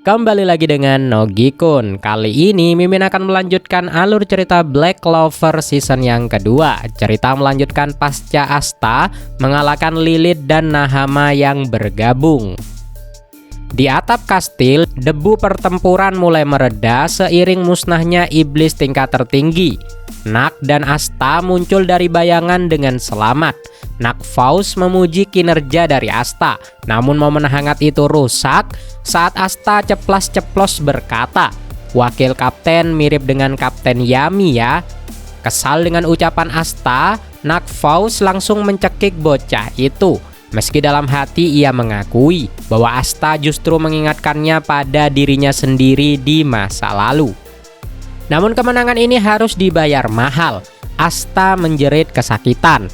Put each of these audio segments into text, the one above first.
Kembali lagi dengan Nogi-kun. Kali ini Mimin akan melanjutkan alur cerita Black Clover season yang kedua. Cerita melanjutkan pasca Asta mengalahkan Lilith dan Nahama yang bergabung. Di atap kastil, debu pertempuran mulai mereda seiring musnahnya iblis tingkat tertinggi. Nak dan Asta muncul dari bayangan dengan selamat. Nak Faust memuji kinerja dari Asta, namun momen hangat itu rusak saat Asta ceplas-ceplos berkata, "Wakil kapten mirip dengan Kapten Yami ya." Kesal dengan ucapan Asta, Nak Faust langsung mencekik bocah itu. Meski dalam hati ia mengakui bahwa Asta justru mengingatkannya pada dirinya sendiri di masa lalu. Namun kemenangan ini harus dibayar mahal. Asta menjerit kesakitan.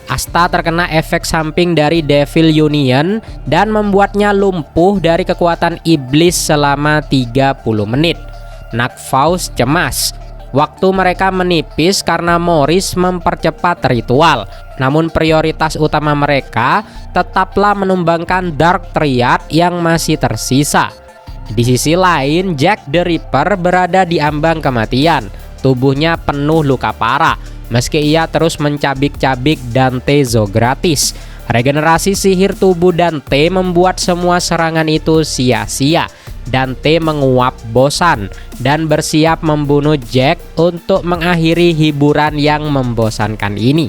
Asta terkena efek samping dari Devil Union dan membuatnya lumpuh dari kekuatan iblis selama 30 menit. Nak Faust cemas. Waktu mereka menipis karena Morris mempercepat ritual. Namun prioritas utama mereka tetaplah menumbangkan Dark Triad yang masih tersisa. Di sisi lain, Jack the Ripper berada di ambang kematian. Tubuhnya penuh luka parah, meski ia terus mencabik-cabik Dante Zogratis. Regenerasi sihir tubuh Dante membuat semua serangan itu sia-sia. Dante menguap bosan dan bersiap membunuh Jack untuk mengakhiri hiburan yang membosankan ini.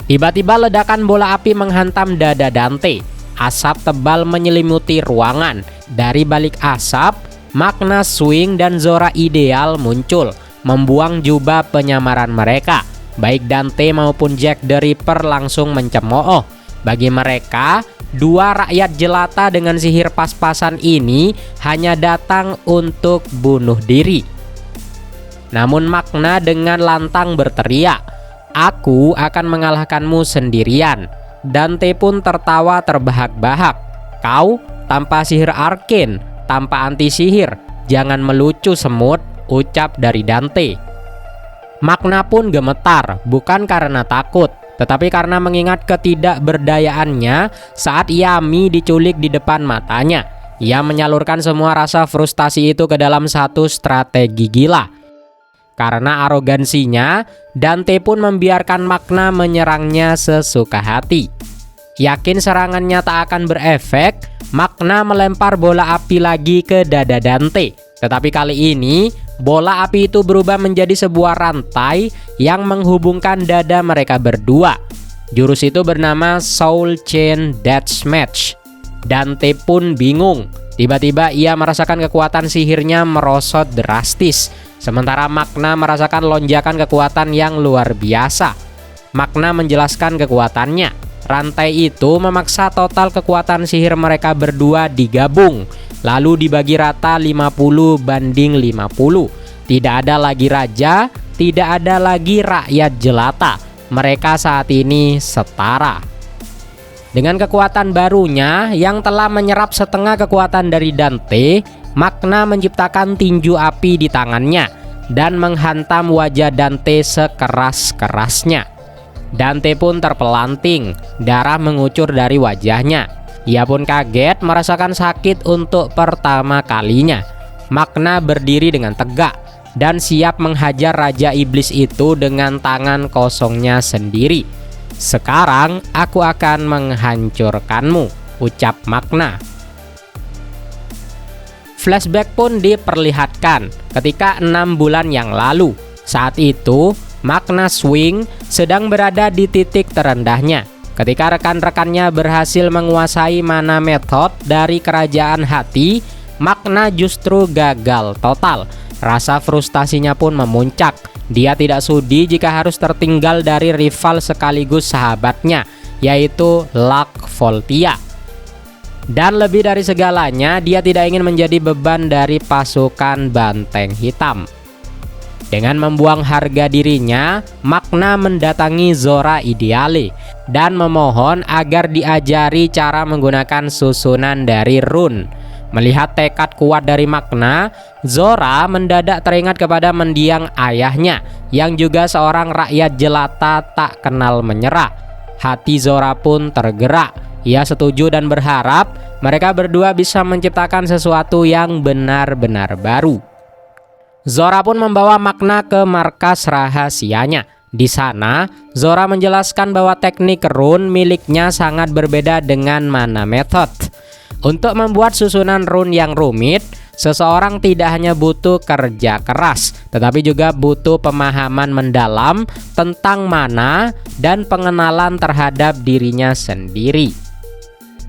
Tiba-tiba ledakan bola api menghantam dada Dante. Asap tebal menyelimuti ruangan. Dari balik asap, Magna Swing dan Zora Ideal muncul, membuang jubah penyamaran mereka. Baik Dante maupun Jack the Ripper langsung mencemooh. Bagi mereka, dua rakyat jelata dengan sihir pas-pasan ini hanya datang untuk bunuh diri. Namun Magna dengan lantang berteriak, "Aku akan mengalahkanmu sendirian." Dante pun tertawa terbahak-bahak. "Kau tanpa sihir arken, tanpa anti sihir, jangan melucu semut," ucap dari Dante. Magna pun gemetar, bukan karena takut, tetapi karena mengingat ketidakberdayaannya saat Yami diculik di depan matanya. Ia menyalurkan semua rasa frustasi itu ke dalam satu strategi gila. Karena arogansinya, Dante pun membiarkan Magna menyerangnya sesuka hati. Yakin serangannya tak akan berefek, Magna melempar bola api lagi ke dada Dante. Tetapi kali ini, bola api itu berubah menjadi sebuah rantai yang menghubungkan dada mereka berdua. Jurus itu bernama Soul Chain Deathmatch. Dante pun bingung. Tiba-tiba ia merasakan kekuatan sihirnya merosot drastis. Sementara Magna merasakan lonjakan kekuatan yang luar biasa. Magna menjelaskan kekuatannya. Rantai itu memaksa total kekuatan sihir mereka berdua digabung, lalu dibagi rata 50-50. Tidak ada lagi raja, tidak ada lagi rakyat jelata. Mereka saat ini setara. Dengan kekuatan barunya yang telah menyerap setengah kekuatan dari Dante, Magna menciptakan tinju api di tangannya dan menghantam wajah Dante sekeras-kerasnya. Dante pun terpelanting, darah mengucur dari wajahnya. Ia pun kaget merasakan sakit untuk pertama kalinya. Magna berdiri dengan tegak dan siap menghajar Raja Iblis itu dengan tangan kosongnya sendiri. "Sekarang aku akan menghancurkanmu," ucap Magna. Flashback pun diperlihatkan ketika 6 bulan yang lalu. Saat itu, Magna Swing sedang berada di titik terendahnya. Ketika rekan-rekannya berhasil menguasai mana method dari kerajaan hati, Magna justru gagal total. Rasa frustasinya pun memuncak. Dia tidak sudi jika harus tertinggal dari rival sekaligus sahabatnya, yaitu Luck Voltia. Dan lebih dari segalanya, dia tidak ingin menjadi beban dari pasukan Banteng Hitam. Dengan membuang harga dirinya, Magna mendatangi Zora Ideale dan memohon agar diajari cara menggunakan susunan dari rune. Melihat tekad kuat dari Magna, Zora mendadak teringat kepada mendiang ayahnya yang juga seorang rakyat jelata tak kenal menyerah. Hati Zora pun tergerak. Ia setuju dan berharap mereka berdua bisa menciptakan sesuatu yang benar-benar baru. Zora pun membawa Makna ke markas rahasianya. Di sana, Zora menjelaskan bahwa teknik rune miliknya sangat berbeda dengan Mana Method. Untuk membuat susunan rune yang rumit, seseorang tidak hanya butuh kerja keras, tetapi juga butuh pemahaman mendalam tentang mana dan pengenalan terhadap dirinya sendiri.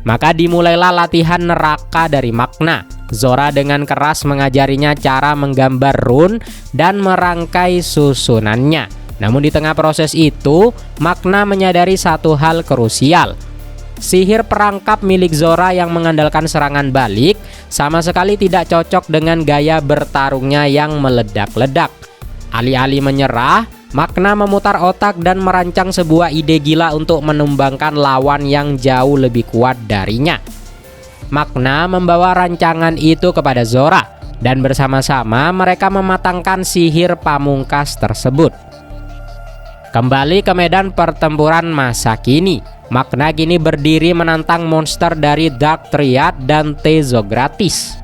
Maka dimulailah latihan neraka dari Makna. Zora dengan keras mengajarinya cara menggambar rune dan merangkai susunannya. Namun di tengah proses itu, Makna menyadari satu hal krusial. Sihir perangkap milik Zora yang mengandalkan serangan balik sama sekali tidak cocok dengan gaya bertarungnya yang meledak-ledak. Alih-alih menyerah, Makna memutar otak dan merancang sebuah ide gila untuk menumbangkan lawan yang jauh lebih kuat darinya. Makna membawa rancangan itu kepada Zora, dan bersama-sama mereka mematangkan sihir pamungkas tersebut. Kembali ke medan pertempuran masa kini, Makna kini berdiri menantang monster dari Dark Triad dan Tezogratis.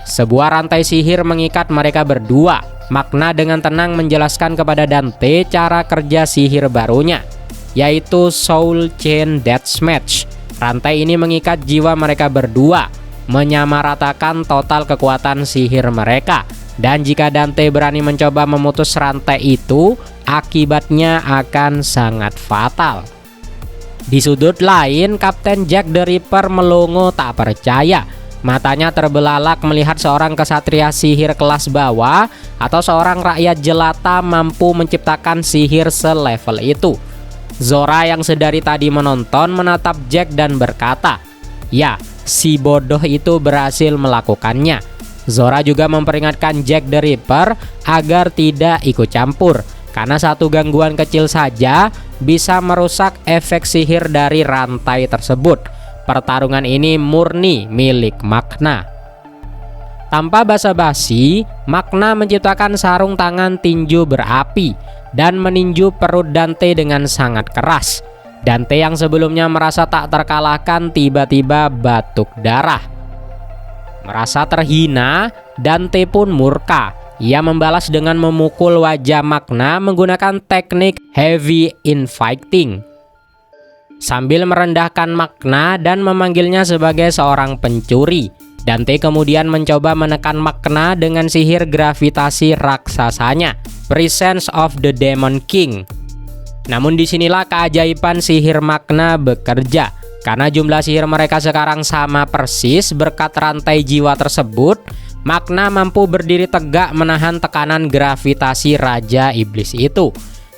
Sebuah rantai sihir mengikat mereka berdua. Makna dengan tenang menjelaskan kepada Dante cara kerja sihir barunya, yaitu Soul Chain Deathmatch. Rantai ini mengikat jiwa mereka berdua, menyamaratakan total kekuatan sihir mereka. Dan jika Dante berani mencoba memutus rantai itu, akibatnya akan sangat fatal. Di sudut lain, Kapten Jack the Ripper melongo tak percaya. Matanya terbelalak melihat seorang kesatria sihir kelas bawah atau seorang rakyat jelata mampu menciptakan sihir selevel itu. Zora yang sedari tadi menonton menatap Jack dan berkata, "Ya, si bodoh itu berhasil melakukannya." Zora juga memperingatkan Jack the Ripper agar tidak ikut campur, karena satu gangguan kecil saja bisa merusak efek sihir dari rantai tersebut. Pertarungan ini murni milik Makna. Tanpa basa-basi, Makna menciptakan sarung tangan tinju berapi dan meninju perut Dante dengan sangat keras. Dante yang sebelumnya merasa tak terkalahkan tiba-tiba batuk darah. Merasa terhina, Dante pun murka. Ia membalas dengan memukul wajah Makna menggunakan teknik heavy infighting, sambil merendahkan Makna dan memanggilnya sebagai seorang pencuri. Dante kemudian mencoba menekan Makna dengan sihir gravitasi raksasanya, Presence of the Demon King. Namun disinilah keajaiban sihir Makna bekerja. Karena jumlah sihir mereka sekarang sama persis berkat rantai jiwa tersebut, Makna mampu berdiri tegak menahan tekanan gravitasi Raja Iblis itu.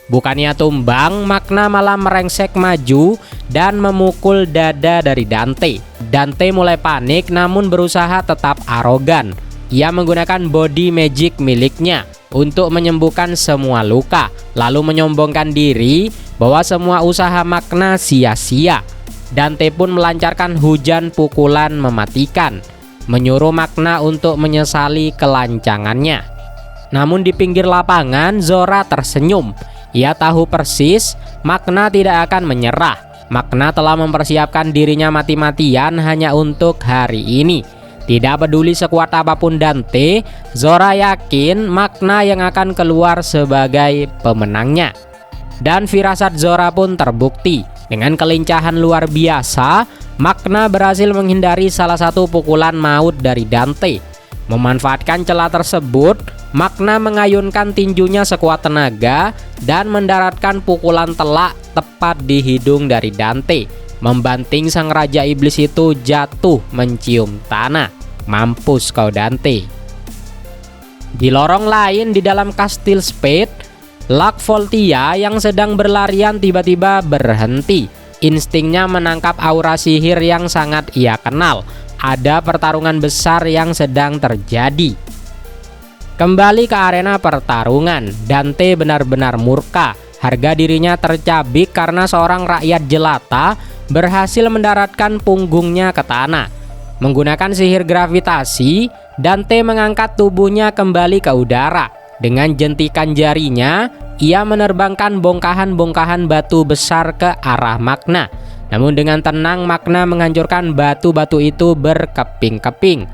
Bukannya tumbang, Makna malah merengsek maju dan memukul dada dari Dante. Dante mulai panik namun berusaha tetap arogan. Ia menggunakan body magic miliknya untuk menyembuhkan semua luka, lalu menyombongkan diri bahwa semua usaha Makna sia-sia. Dante pun melancarkan hujan pukulan mematikan, menyuruh Makna untuk menyesali kelancangannya. Namun di pinggir lapangan, Zora tersenyum. Ia tahu persis Makna tidak akan menyerah. Makna telah mempersiapkan dirinya mati-matian hanya untuk hari ini. Tidak peduli sekuat apapun Dante, Zora yakin Makna yang akan keluar sebagai pemenangnya. Dan firasat Zora pun terbukti. Dengan kelincahan luar biasa, Makna berhasil menghindari salah satu pukulan maut dari Dante. Memanfaatkan celah tersebut, Makna mengayunkan tinjunya sekuat tenaga dan mendaratkan pukulan telak tepat di hidung dari Dante, membanting sang Raja Iblis itu jatuh mencium tanah. Mampus kau Dante. Di lorong lain di dalam Kastil Spade, Luck Voltia yang sedang berlarian tiba-tiba berhenti. Instingnya menangkap aura sihir yang sangat ia kenal. Ada pertarungan besar yang sedang terjadi. Kembali ke arena pertarungan, Dante benar-benar murka. Harga dirinya tercabik karena seorang rakyat jelata berhasil mendaratkan punggungnya ke tanah. Menggunakan sihir gravitasi, Dante mengangkat tubuhnya kembali ke udara. Dengan jentikan jarinya, ia menerbangkan bongkahan-bongkahan batu besar ke arah Makna. Namun dengan tenang Magna menghancurkan batu-batu itu berkeping-keping.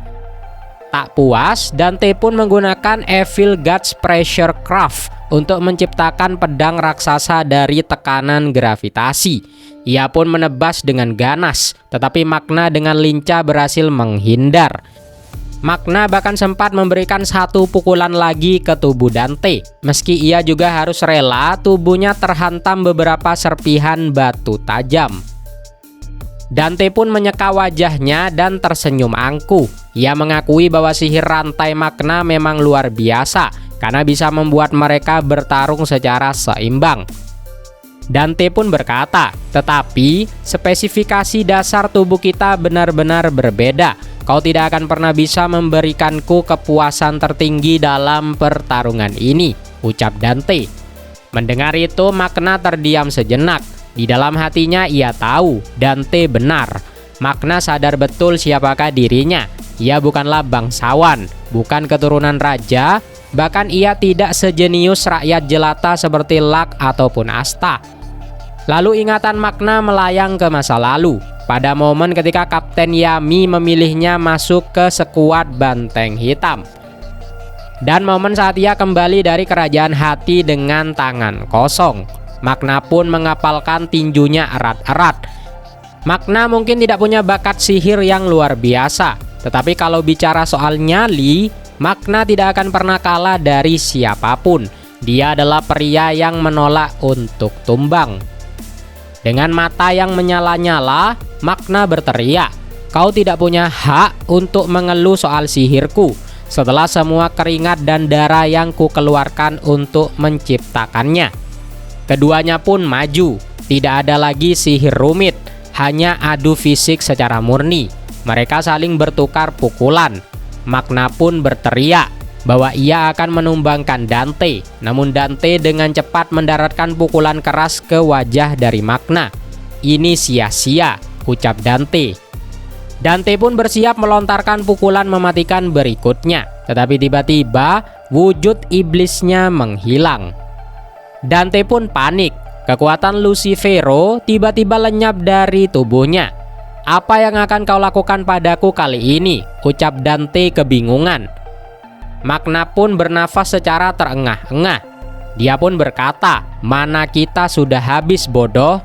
Tak puas, Dante pun menggunakan Evil God's Pressure Craft untuk menciptakan pedang raksasa dari tekanan gravitasi. Ia pun menebas dengan ganas, tetapi Magna dengan lincah berhasil menghindar. Magna bahkan sempat memberikan satu pukulan lagi ke tubuh Dante, meski ia juga harus rela tubuhnya terhantam beberapa serpihan batu tajam. Dante pun menyeka wajahnya dan tersenyum angkuh. Ia mengakui bahwa sihir rantai Magna memang luar biasa karena bisa membuat mereka bertarung secara seimbang. Dante pun berkata, "Tetapi spesifikasi dasar tubuh kita benar-benar berbeda. Kau tidak akan pernah bisa memberikanku kepuasan tertinggi dalam pertarungan ini," ucap Dante. Mendengar itu, Magna terdiam sejenak. Di dalam hatinya ia tahu Dante benar. Magna sadar betul siapakah dirinya. Ia bukanlah bangsawan, bukan keturunan raja, bahkan ia tidak sejenius rakyat jelata seperti Locke ataupun Asta. Lalu ingatan Magna melayang ke masa lalu, pada momen ketika Kapten Yami memilihnya masuk ke skuad Banteng Hitam. Dan momen saat ia kembali dari kerajaan hati dengan tangan kosong. Magna pun mengapalkan tinjunya erat-erat. Magna mungkin tidak punya bakat sihir yang luar biasa, tetapi kalau bicara soal nyali, Magna tidak akan pernah kalah dari siapapun. Dia adalah pria yang menolak untuk tumbang. Dengan mata yang menyala-nyala, Magna berteriak, "Kau tidak punya hak untuk mengeluh soal sihirku, setelah semua keringat dan darah yang kukeluarkan untuk menciptakannya." Keduanya pun maju. Tidak ada lagi sihir rumit, hanya adu fisik secara murni. Mereka saling bertukar pukulan. Magna pun berteriak bahwa ia akan menumbangkan Dante. Namun Dante dengan cepat mendaratkan pukulan keras ke wajah dari Magna. "Ini sia-sia," ucap Dante. Dante pun bersiap melontarkan pukulan mematikan berikutnya. Tetapi tiba-tiba wujud iblisnya menghilang. Dante pun panik. Kekuatan Lucifero tiba-tiba lenyap dari tubuhnya. "Apa yang akan kau lakukan padaku kali ini?" ucap Dante kebingungan. Magna pun bernafas secara terengah-engah. Dia pun berkata, "Mana kita sudah habis, bodoh."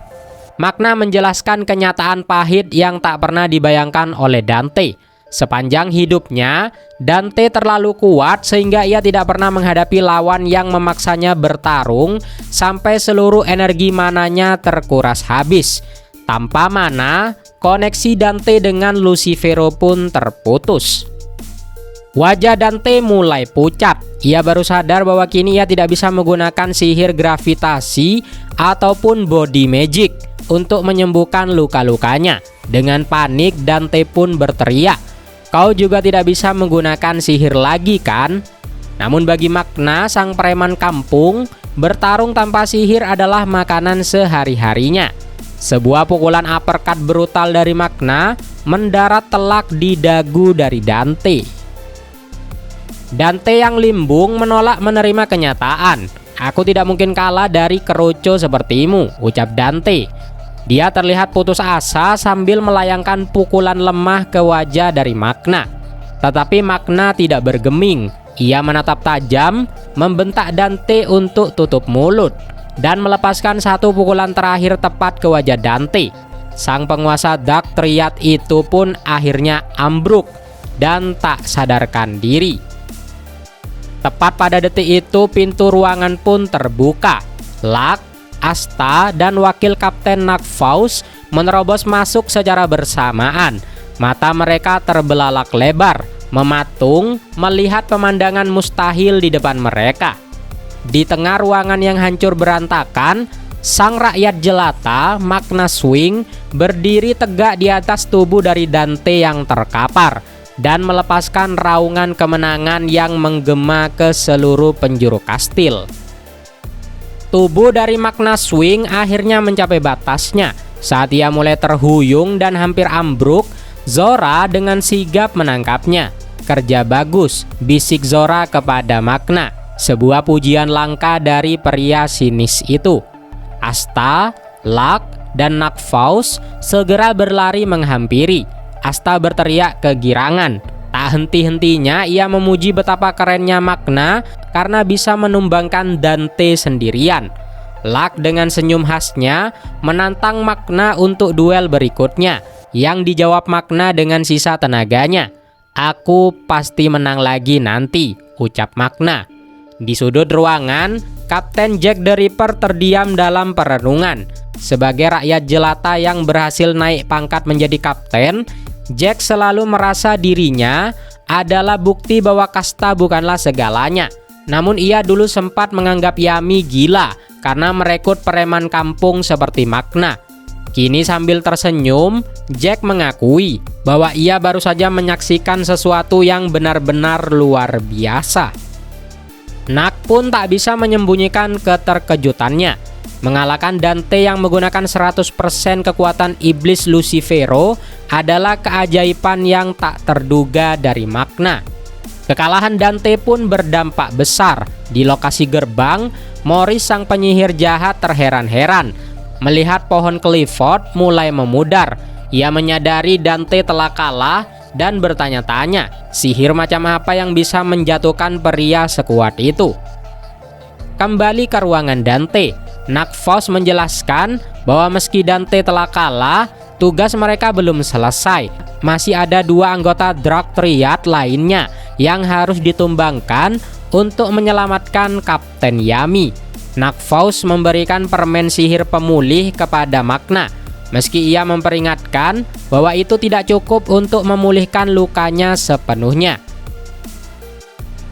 Magna menjelaskan kenyataan pahit yang tak pernah dibayangkan oleh Dante. Sepanjang hidupnya, Dante terlalu kuat sehingga ia tidak pernah menghadapi lawan yang memaksanya bertarung sampai seluruh energi mananya terkuras habis. Tanpa mana, koneksi Dante dengan Lucifero pun terputus. Wajah Dante mulai pucat. Ia baru sadar bahwa kini ia tidak bisa menggunakan sihir gravitasi ataupun body magic untuk menyembuhkan luka-lukanya. Dengan panik, Dante pun berteriak, "Kau juga tidak bisa menggunakan sihir lagi kan?" Namun bagi Magna, sang preman kampung, bertarung tanpa sihir adalah makanan sehari-harinya. Sebuah pukulan uppercut brutal dari Magna mendarat telak di dagu dari Dante. Dante yang limbung menolak menerima kenyataan. "Aku tidak mungkin kalah dari keroco sepertimu," ucap Dante. Dia terlihat putus asa sambil melayangkan pukulan lemah ke wajah dari Magna. Tetapi Magna tidak bergeming. Ia menatap tajam, membentak Dante untuk tutup mulut, dan melepaskan satu pukulan terakhir tepat ke wajah Dante. Sang penguasa Dark Triad itu pun akhirnya ambruk dan tak sadarkan diri. Tepat pada detik itu, pintu ruangan pun terbuka. Locke, Asta, dan wakil Kapten Nagfaus menerobos masuk secara bersamaan. Mata mereka terbelalak lebar, mematung melihat pemandangan mustahil di depan mereka. Di tengah ruangan yang hancur berantakan, sang rakyat jelata, Magna Swing, berdiri tegak di atas tubuh dari Dante yang terkapar dan melepaskan raungan kemenangan yang menggema ke seluruh penjuru kastil. Tubuh dari Magna Swing akhirnya mencapai batasnya. Saat ia mulai terhuyung dan hampir ambruk, Zora dengan sigap menangkapnya. "Kerja bagus," bisik Zora kepada Magna. Sebuah pujian langka dari pria sinis itu. Asta, Locke, dan Nakfaus segera berlari menghampiri. Asta berteriak kegirangan. Tak henti-hentinya ia memuji betapa kerennya Magna karena bisa menumbangkan Dante sendirian. Luck dengan senyum khasnya menantang Magna untuk duel berikutnya, yang dijawab Magna dengan sisa tenaganya. "Aku pasti menang lagi nanti," ucap Magna. Di sudut ruangan, Kapten Jack the Ripper terdiam dalam perenungan. Sebagai rakyat jelata yang berhasil naik pangkat menjadi kapten, Jack selalu merasa dirinya adalah bukti bahwa kasta bukanlah segalanya. Namun ia dulu sempat menganggap Yami gila karena merekrut preman kampung seperti Magna. Kini sambil tersenyum, Jack mengakui bahwa ia baru saja menyaksikan sesuatu yang benar-benar luar biasa. Nak pun tak bisa menyembunyikan keterkejutannya. Mengalahkan Dante yang menggunakan 100% kekuatan iblis Lucifero adalah keajaiban yang tak terduga dari Magna. Kekalahan Dante pun berdampak besar. Di lokasi gerbang, Morris sang penyihir jahat terheran-heran melihat pohon Clifford mulai memudar. Ia menyadari Dante telah kalah dan bertanya-tanya, sihir macam apa yang bisa menjatuhkan pria sekuat itu. Kembali ke ruangan Dante, Nakfaus menjelaskan bahwa meski Dante telah kalah, tugas mereka belum selesai. Masih ada 2 anggota Dark Triad lainnya yang harus ditumbangkan untuk menyelamatkan Kapten Yami. Nakfaus memberikan permen sihir pemulih kepada Magna, meski ia memperingatkan bahwa itu tidak cukup untuk memulihkan lukanya sepenuhnya.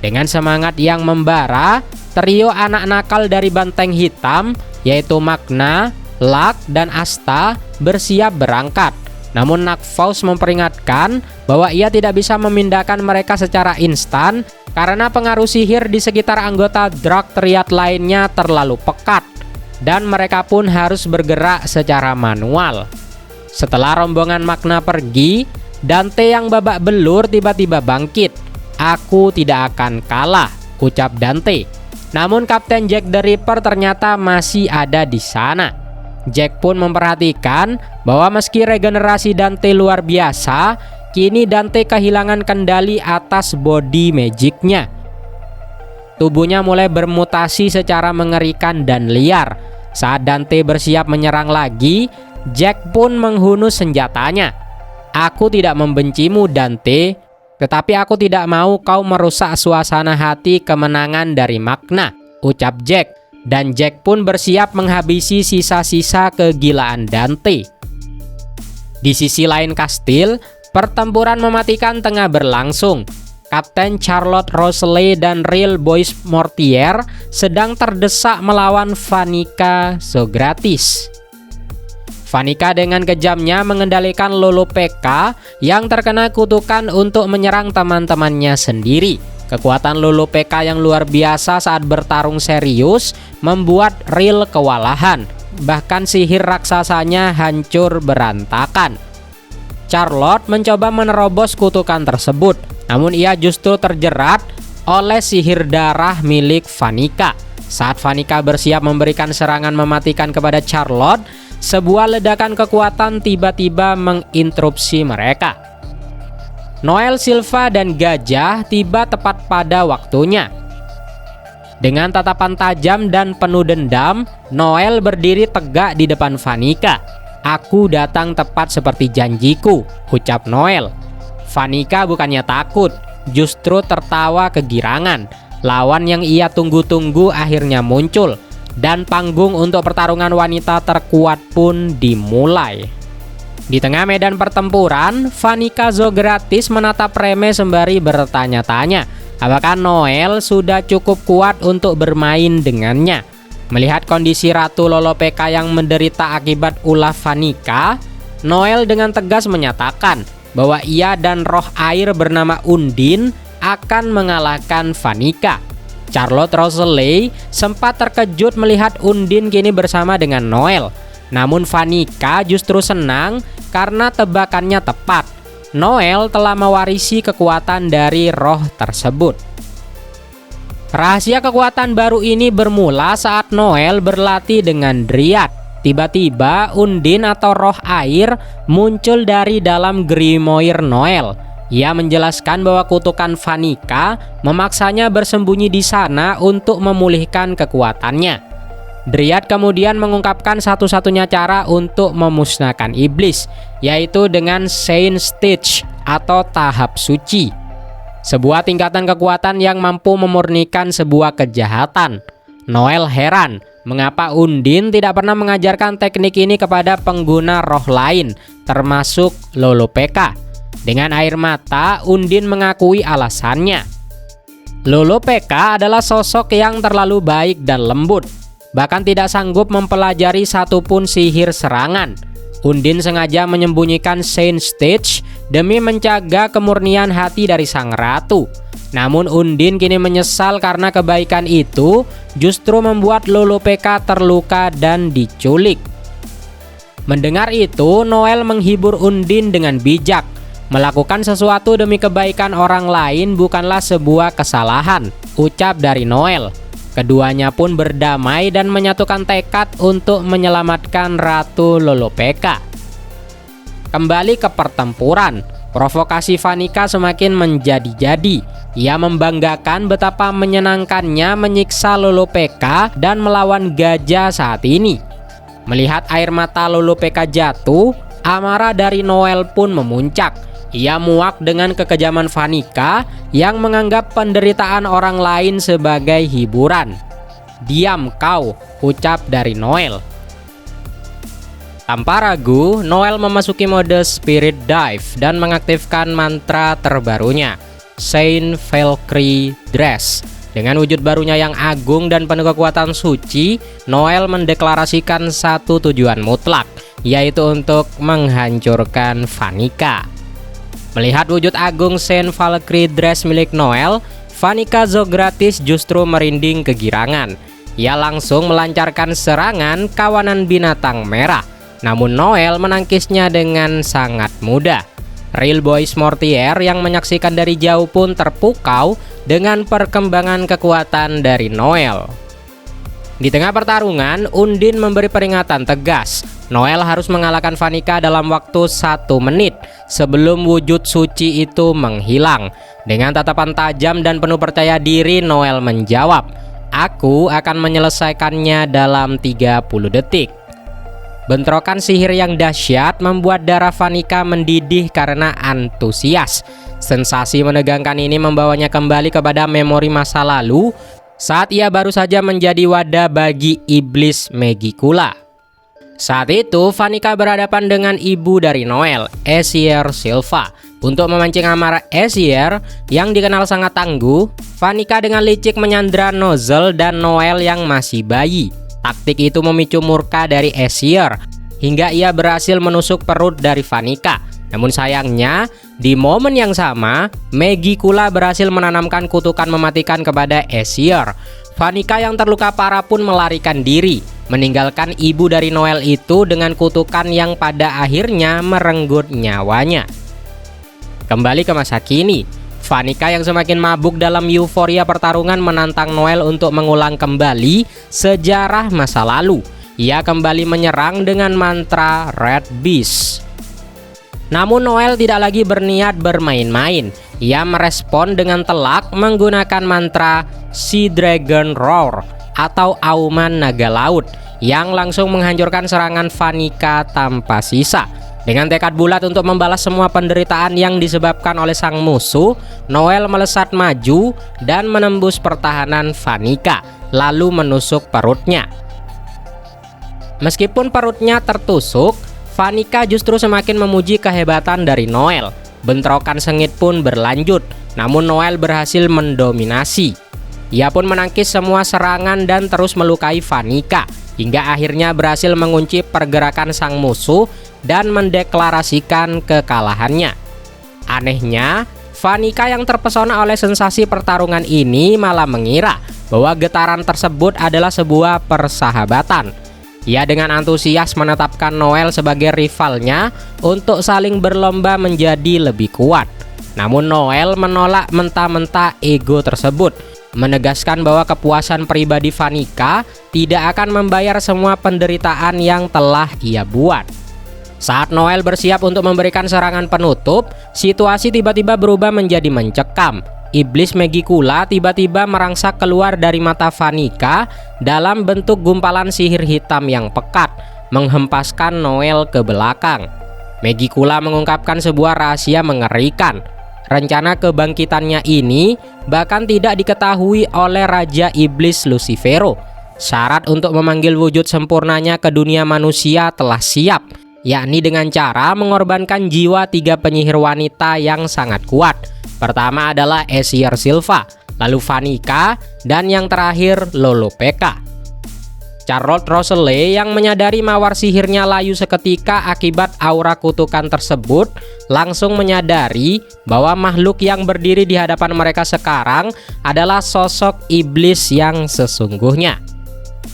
Dengan semangat yang membara, trio anak nakal dari Banteng Hitam, yaitu Magna, Luck, dan Asta bersiap berangkat. Namun Nakfaus memperingatkan bahwa ia tidak bisa memindahkan mereka secara instan karena pengaruh sihir di sekitar anggota Dark Triad lainnya terlalu pekat, dan mereka pun harus bergerak secara manual. Setelah rombongan Magna pergi, Dante yang babak belur tiba-tiba bangkit. "Aku tidak akan kalah," ucap Dante. Namun Kapten Jack the Ripper ternyata masih ada di sana. Jack pun memperhatikan bahwa meski regenerasi Dante luar biasa, kini Dante kehilangan kendali atas body magicnya. Tubuhnya mulai bermutasi secara mengerikan dan liar. Saat Dante bersiap menyerang lagi, Jack pun menghunus senjatanya. "Aku tidak membencimu, Dante, tetapi aku tidak mau kau merusak suasana hati kemenangan dari Magna," ucap Jack. Dan Jack pun bersiap menghabisi sisa-sisa kegilaan Dante. Di sisi lain kastil, pertempuran mematikan tengah berlangsung. Kapten Charlotte Rosalie dan Real Boys Mortier sedang terdesak melawan Vanica Zogratis. Vanica dengan kejamnya mengendalikan Lolo P.K. yang terkena kutukan untuk menyerang teman-temannya sendiri. Kekuatan Lolo P.K. yang luar biasa saat bertarung serius membuat Real kewalahan. Bahkan sihir raksasanya hancur berantakan. Charlotte mencoba menerobos kutukan tersebut, namun ia justru terjerat oleh sihir darah milik Vanica. Saat Vanica bersiap memberikan serangan mematikan kepada Charlotte, sebuah ledakan kekuatan tiba-tiba menginterupsi mereka. Noel, Silva, dan Gajah tiba tepat pada waktunya. Dengan tatapan tajam dan penuh dendam, Noel berdiri tegak di depan Vanica. "Aku datang tepat seperti janjiku," ucap Noel. Vanica bukannya takut, justru tertawa kegirangan. Lawan yang ia tunggu-tunggu akhirnya muncul, dan panggung untuk pertarungan wanita terkuat pun dimulai. Di tengah medan pertempuran, Vanica Zogratis menatap Reme sembari bertanya-tanya apakah Noel sudah cukup kuat untuk bermain dengannya. Melihat kondisi Ratu Lolo P.K. yang menderita akibat ulah Vanica, Noel dengan tegas menyatakan bahwa ia dan roh air bernama Undine akan mengalahkan Vanica. Charlotte Rosalie sempat terkejut melihat Undine kini bersama dengan Noel. Namun Vanica justru senang karena tebakannya tepat. Noel telah mewarisi kekuatan dari roh tersebut. Rahasia kekuatan baru ini bermula saat Noel berlatih dengan Dryad. Tiba-tiba Undine atau roh air muncul dari dalam grimoire Noel. Ia menjelaskan bahwa kutukan Vanica memaksanya bersembunyi di sana untuk memulihkan kekuatannya. Dryad kemudian mengungkapkan satu-satunya cara untuk memusnahkan iblis, yaitu dengan Saint Stitch atau tahap suci. Sebuah tingkatan kekuatan yang mampu memurnikan sebuah kejahatan. Noel heran mengapa Undine tidak pernah mengajarkan teknik ini kepada pengguna roh lain, termasuk Lolopeka. Dengan air mata, Undine mengakui alasannya. Lolopeka adalah sosok yang terlalu baik dan lembut, bahkan tidak sanggup mempelajari satupun sihir serangan. Undine sengaja menyembunyikan Saint Stitch demi menjaga kemurnian hati dari sang ratu. Namun Undine kini menyesal karena kebaikan itu justru membuat Lolopeka terluka dan diculik. Mendengar itu, Noel menghibur Undine dengan bijak. Melakukan sesuatu demi kebaikan orang lain bukanlah sebuah kesalahan, ucap dari Noel. Keduanya pun berdamai dan menyatukan tekad untuk menyelamatkan Ratu Lolopeka. Kembali ke pertempuran, provokasi Vanica semakin menjadi-jadi. Ia membanggakan betapa menyenangkannya menyiksa Lolopeka dan melawan gajah saat ini. Melihat air mata Lolopeka jatuh, amarah dari Noel pun memuncak. Ia muak dengan kekejaman Vanica yang menganggap penderitaan orang lain sebagai hiburan. "Diam kau," ucap dari Noel. Tanpa ragu, Noel memasuki mode Spirit Dive dan mengaktifkan mantra terbarunya, Saint Valkyrie Dress. Dengan wujud barunya yang agung dan penuh kekuatan suci, Noel mendeklarasikan satu tujuan mutlak, yaitu untuk menghancurkan Vanica. Melihat wujud agung Saint Valkyrie Dress milik Noel, Vanica Zogratis justru merinding kegirangan. Ia langsung melancarkan serangan kawanan binatang merah, namun Noel menangkisnya dengan sangat mudah. Real Boys Mortier yang menyaksikan dari jauh pun terpukau dengan perkembangan kekuatan dari Noel. Di tengah pertarungan, Undine memberi peringatan tegas. Noel harus mengalahkan Vanica dalam waktu 1 menit sebelum wujud suci itu menghilang. Dengan tatapan tajam dan penuh percaya diri, Noel menjawab, "Aku akan menyelesaikannya dalam 30 detik." Bentrokan sihir yang dahsyat membuat darah Vanica mendidih karena antusias. Sensasi menegangkan ini membawanya kembali kepada memori masa lalu saat ia baru saja menjadi wadah bagi iblis Megicula. Saat itu Vanica berhadapan dengan ibu dari Noel, Aesir Silva. Untuk memancing amarah Aesir yang dikenal sangat tangguh, Vanica dengan licik menyandra Nozel dan Noel yang masih bayi. Taktik itu memicu murka dari Aesir hingga ia berhasil menusuk perut dari Vanica. Namun sayangnya, di momen yang sama, Megicula berhasil menanamkan kutukan mematikan kepada Aesir. Vanica yang terluka parah pun melarikan diri, meninggalkan ibu dari Noel itu dengan kutukan yang pada akhirnya merenggut nyawanya. Kembali ke masa kini, Vanica yang semakin mabuk dalam euforia pertarungan menantang Noel untuk mengulang kembali sejarah masa lalu. Ia kembali menyerang dengan mantra Red Beast. Namun Noel tidak lagi berniat bermain-main. Ia merespon dengan telak menggunakan mantra Sea Dragon Roar atau auman naga laut yang langsung menghancurkan serangan Vanica tanpa sisa. Dengan tekad bulat untuk membalas semua penderitaan yang disebabkan oleh sang musuh, Noel melesat maju dan menembus pertahanan Vanica, lalu menusuk perutnya. Meskipun perutnya tertusuk, Vanica justru semakin memuji kehebatan dari Noel. Bentrokan sengit pun berlanjut, namun Noel berhasil mendominasi. Ia pun menangkis semua serangan dan terus melukai Vanica, hingga akhirnya berhasil mengunci pergerakan sang musuh dan mendeklarasikan kekalahannya. Anehnya, Vanica yang terpesona oleh sensasi pertarungan ini malah mengira bahwa getaran tersebut adalah sebuah persahabatan. Ia dengan antusias menetapkan Noel sebagai rivalnya untuk saling berlomba menjadi lebih kuat. Namun Noel menolak mentah-mentah ego tersebut. menegaskan bahwa kepuasan pribadi Vanica tidak akan membayar semua penderitaan yang telah ia buat. Saat Noel bersiap untuk memberikan serangan penutup, situasi tiba-tiba berubah menjadi mencekam. Iblis Megicula tiba-tiba merangsak keluar dari mata Vanica dalam bentuk gumpalan sihir hitam yang pekat, menghempaskan Noel ke belakang. Megicula mengungkapkan sebuah rahasia mengerikan. Rencana kebangkitannya ini bahkan tidak diketahui oleh Raja Iblis Lucifero. Syarat untuk memanggil wujud sempurnanya ke dunia manusia telah siap, yakni dengan cara mengorbankan jiwa 3 penyihir wanita yang sangat kuat. Pertama adalah Aesir Silva, lalu Vanica, dan yang terakhir Lolopeka. Charlotte Rosalie yang menyadari mawar sihirnya layu seketika akibat aura kutukan tersebut langsung menyadari bahwa makhluk yang berdiri di hadapan mereka sekarang adalah sosok iblis yang sesungguhnya.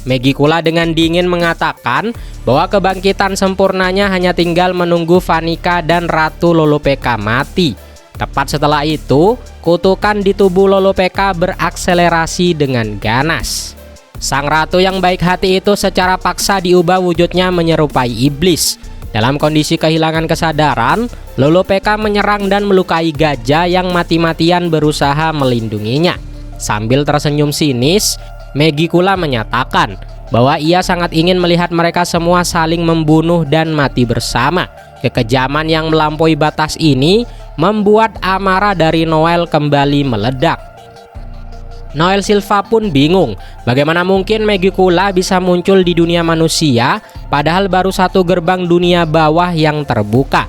Megicula dengan dingin mengatakan bahwa kebangkitan sempurnanya hanya tinggal menunggu Vanica dan Ratu Lolopeka mati. Tepat setelah itu, kutukan di tubuh Lolopeka berakselerasi dengan ganas. Sang ratu yang baik hati itu secara paksa diubah wujudnya menyerupai iblis. Dalam kondisi kehilangan kesadaran, Lolopeka menyerang dan melukai gajah yang mati-matian berusaha melindunginya. Sambil tersenyum sinis, Megicula menyatakan bahwa ia sangat ingin melihat mereka semua saling membunuh dan mati bersama. Kekejaman yang melampaui batas ini membuat amarah dari Noel kembali meledak. Noel Silva pun bingung, bagaimana mungkin Megicula bisa muncul di dunia manusia padahal baru satu gerbang dunia bawah yang terbuka.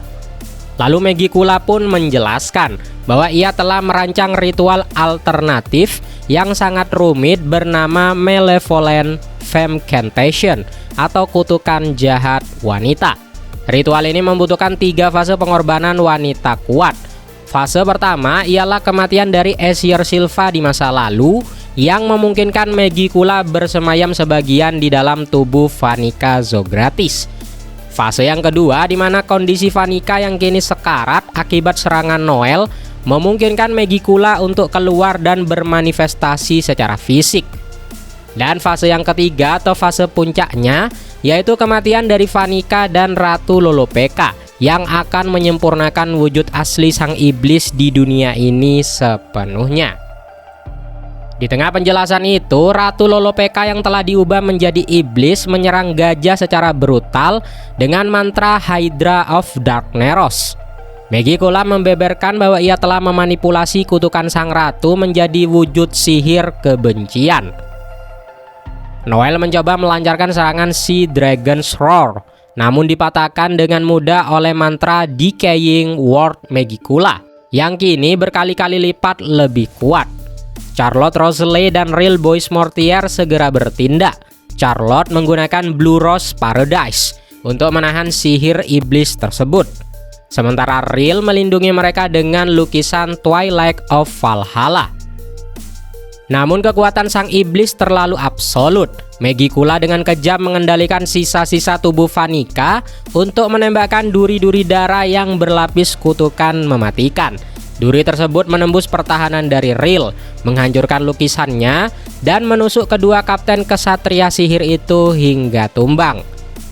Lalu Megicula pun menjelaskan bahwa ia telah merancang ritual alternatif yang sangat rumit bernama Malevolent Femcantation atau kutukan jahat wanita. Ritual ini membutuhkan 3 fase pengorbanan wanita kuat. Fase pertama ialah kematian dari Aesir Silva di masa lalu yang memungkinkan Megicula bersemayam sebagian di dalam tubuh Vanica Zogratis. Fase yang kedua di mana kondisi Vanica yang kini sekarat akibat serangan Noel memungkinkan Megicula untuk keluar dan bermanifestasi secara fisik. Dan fase yang ketiga atau fase puncaknya yaitu kematian dari Vanica dan Ratu Lolopeka yang akan menyempurnakan wujud asli sang iblis di dunia ini sepenuhnya. Di tengah penjelasan itu, Ratu Lolopeka yang telah diubah menjadi iblis menyerang gajah secara brutal dengan mantra Hydra of Darkneros. Megicula membeberkan bahwa ia telah memanipulasi kutukan sang ratu menjadi wujud sihir kebencian. Noel mencoba melancarkan serangan Sea Dragon's Roar, namun dipatahkan dengan mudah oleh mantra Decaying Word Megicula yang kini berkali-kali lipat lebih kuat. Charlotte Rosalie dan Real Boys Mortier segera bertindak. Charlotte menggunakan Blue Rose Paradise untuk menahan sihir iblis tersebut. Sementara Real melindungi mereka dengan lukisan Twilight of Valhalla. Namun kekuatan sang iblis terlalu absolut. Megicula dengan kejam mengendalikan sisa-sisa tubuh Vanica untuk menembakkan duri-duri darah yang berlapis kutukan mematikan. Duri tersebut menembus pertahanan dari Real, menghancurkan lukisannya, dan menusuk kedua kapten kesatria sihir itu hingga tumbang.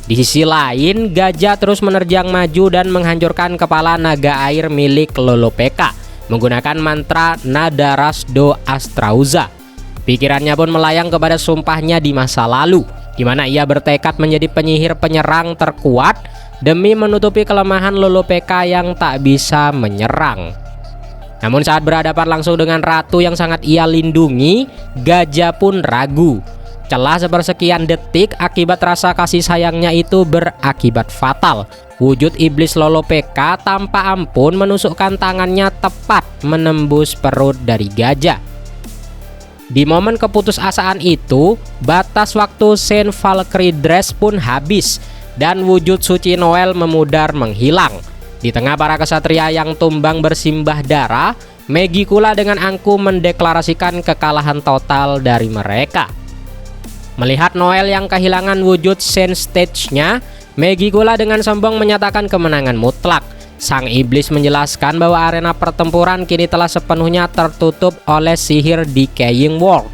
Di sisi lain, gajah terus menerjang maju dan menghancurkan kepala naga air milik Lolopeka menggunakan mantra Nadaras do Astrauza. Pikirannya pun melayang kepada sumpahnya di masa lalu, di mana ia bertekad menjadi penyihir penyerang terkuat demi menutupi kelemahan Lolopeka yang tak bisa menyerang. Namun saat berhadapan langsung dengan ratu yang sangat ia lindungi, gajah pun ragu. Celah sepersekian detik akibat rasa kasih sayangnya itu berakibat fatal. Wujud iblis Lolopeka tanpa ampun menusukkan tangannya tepat menembus perut dari gajah. Di momen keputusasaan itu, batas waktu Saint Valkyrie Dress pun habis dan wujud suci Noel memudar menghilang. Di tengah para kesatria yang tumbang bersimbah darah, Megicula dengan angkuh mendeklarasikan kekalahan total dari mereka. Melihat Noel yang kehilangan wujud Saint Stage-nya, Megicula dengan sombong menyatakan kemenangan mutlak. Sang iblis menjelaskan bahwa arena pertempuran kini telah sepenuhnya tertutup oleh sihir Decaying World.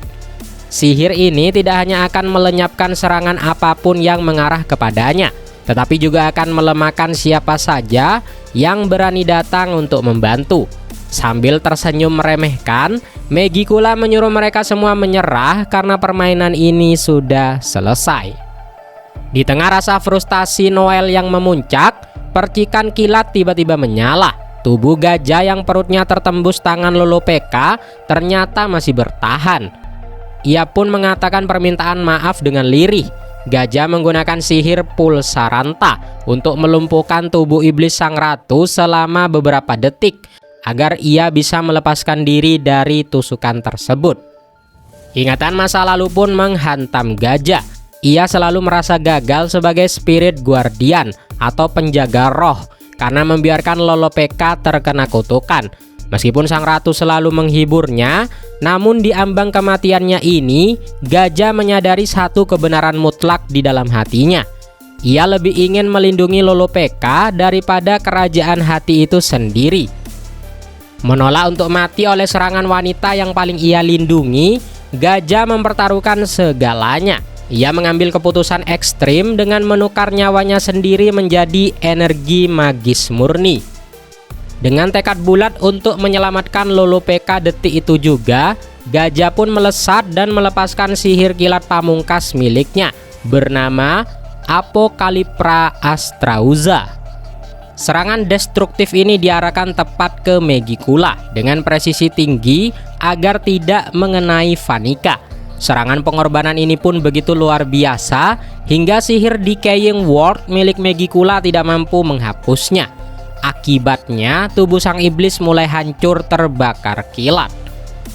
Sihir ini tidak hanya akan melenyapkan serangan apapun yang mengarah kepadanya, tetapi juga akan melemahkan siapa saja yang berani datang untuk membantu. Sambil tersenyum meremehkan, Megicula menyuruh mereka semua menyerah karena permainan ini sudah selesai. Di tengah rasa frustasi Noel yang memuncak, percikan kilat tiba-tiba menyala. Tubuh gajah yang perutnya tertembus tangan Lolopeka ternyata masih bertahan. Ia pun mengatakan permintaan maaf dengan lirih. Gajah menggunakan sihir Pulsaranta untuk melumpuhkan tubuh iblis sang ratu selama beberapa detik agar ia bisa melepaskan diri dari tusukan tersebut. Ingatan masa lalu pun menghantam gajah. Ia selalu merasa gagal sebagai spirit guardian atau penjaga roh karena membiarkan Lolopeka terkena kutukan. Meskipun sang ratu selalu menghiburnya, namun di ambang kematiannya ini, gajah menyadari satu kebenaran mutlak di dalam hatinya. Ia lebih ingin melindungi Lolopeka daripada kerajaan hati itu sendiri. Menolak untuk mati oleh serangan wanita yang paling ia lindungi, gajah mempertaruhkan segalanya. Ia mengambil keputusan ekstrim dengan menukar nyawanya sendiri menjadi energi magis murni. Dengan tekad bulat untuk menyelamatkan Lolopeka detik itu juga, gajah pun melesat dan melepaskan sihir kilat pamungkas miliknya bernama Apocalypra Astrauza. Serangan destruktif ini diarahkan tepat ke Megicula dengan presisi tinggi agar tidak mengenai Vanica. Serangan pengorbanan ini pun begitu luar biasa hingga sihir Decaying World milik Megicula tidak mampu menghapusnya. Akibatnya tubuh sang iblis mulai hancur terbakar kilat.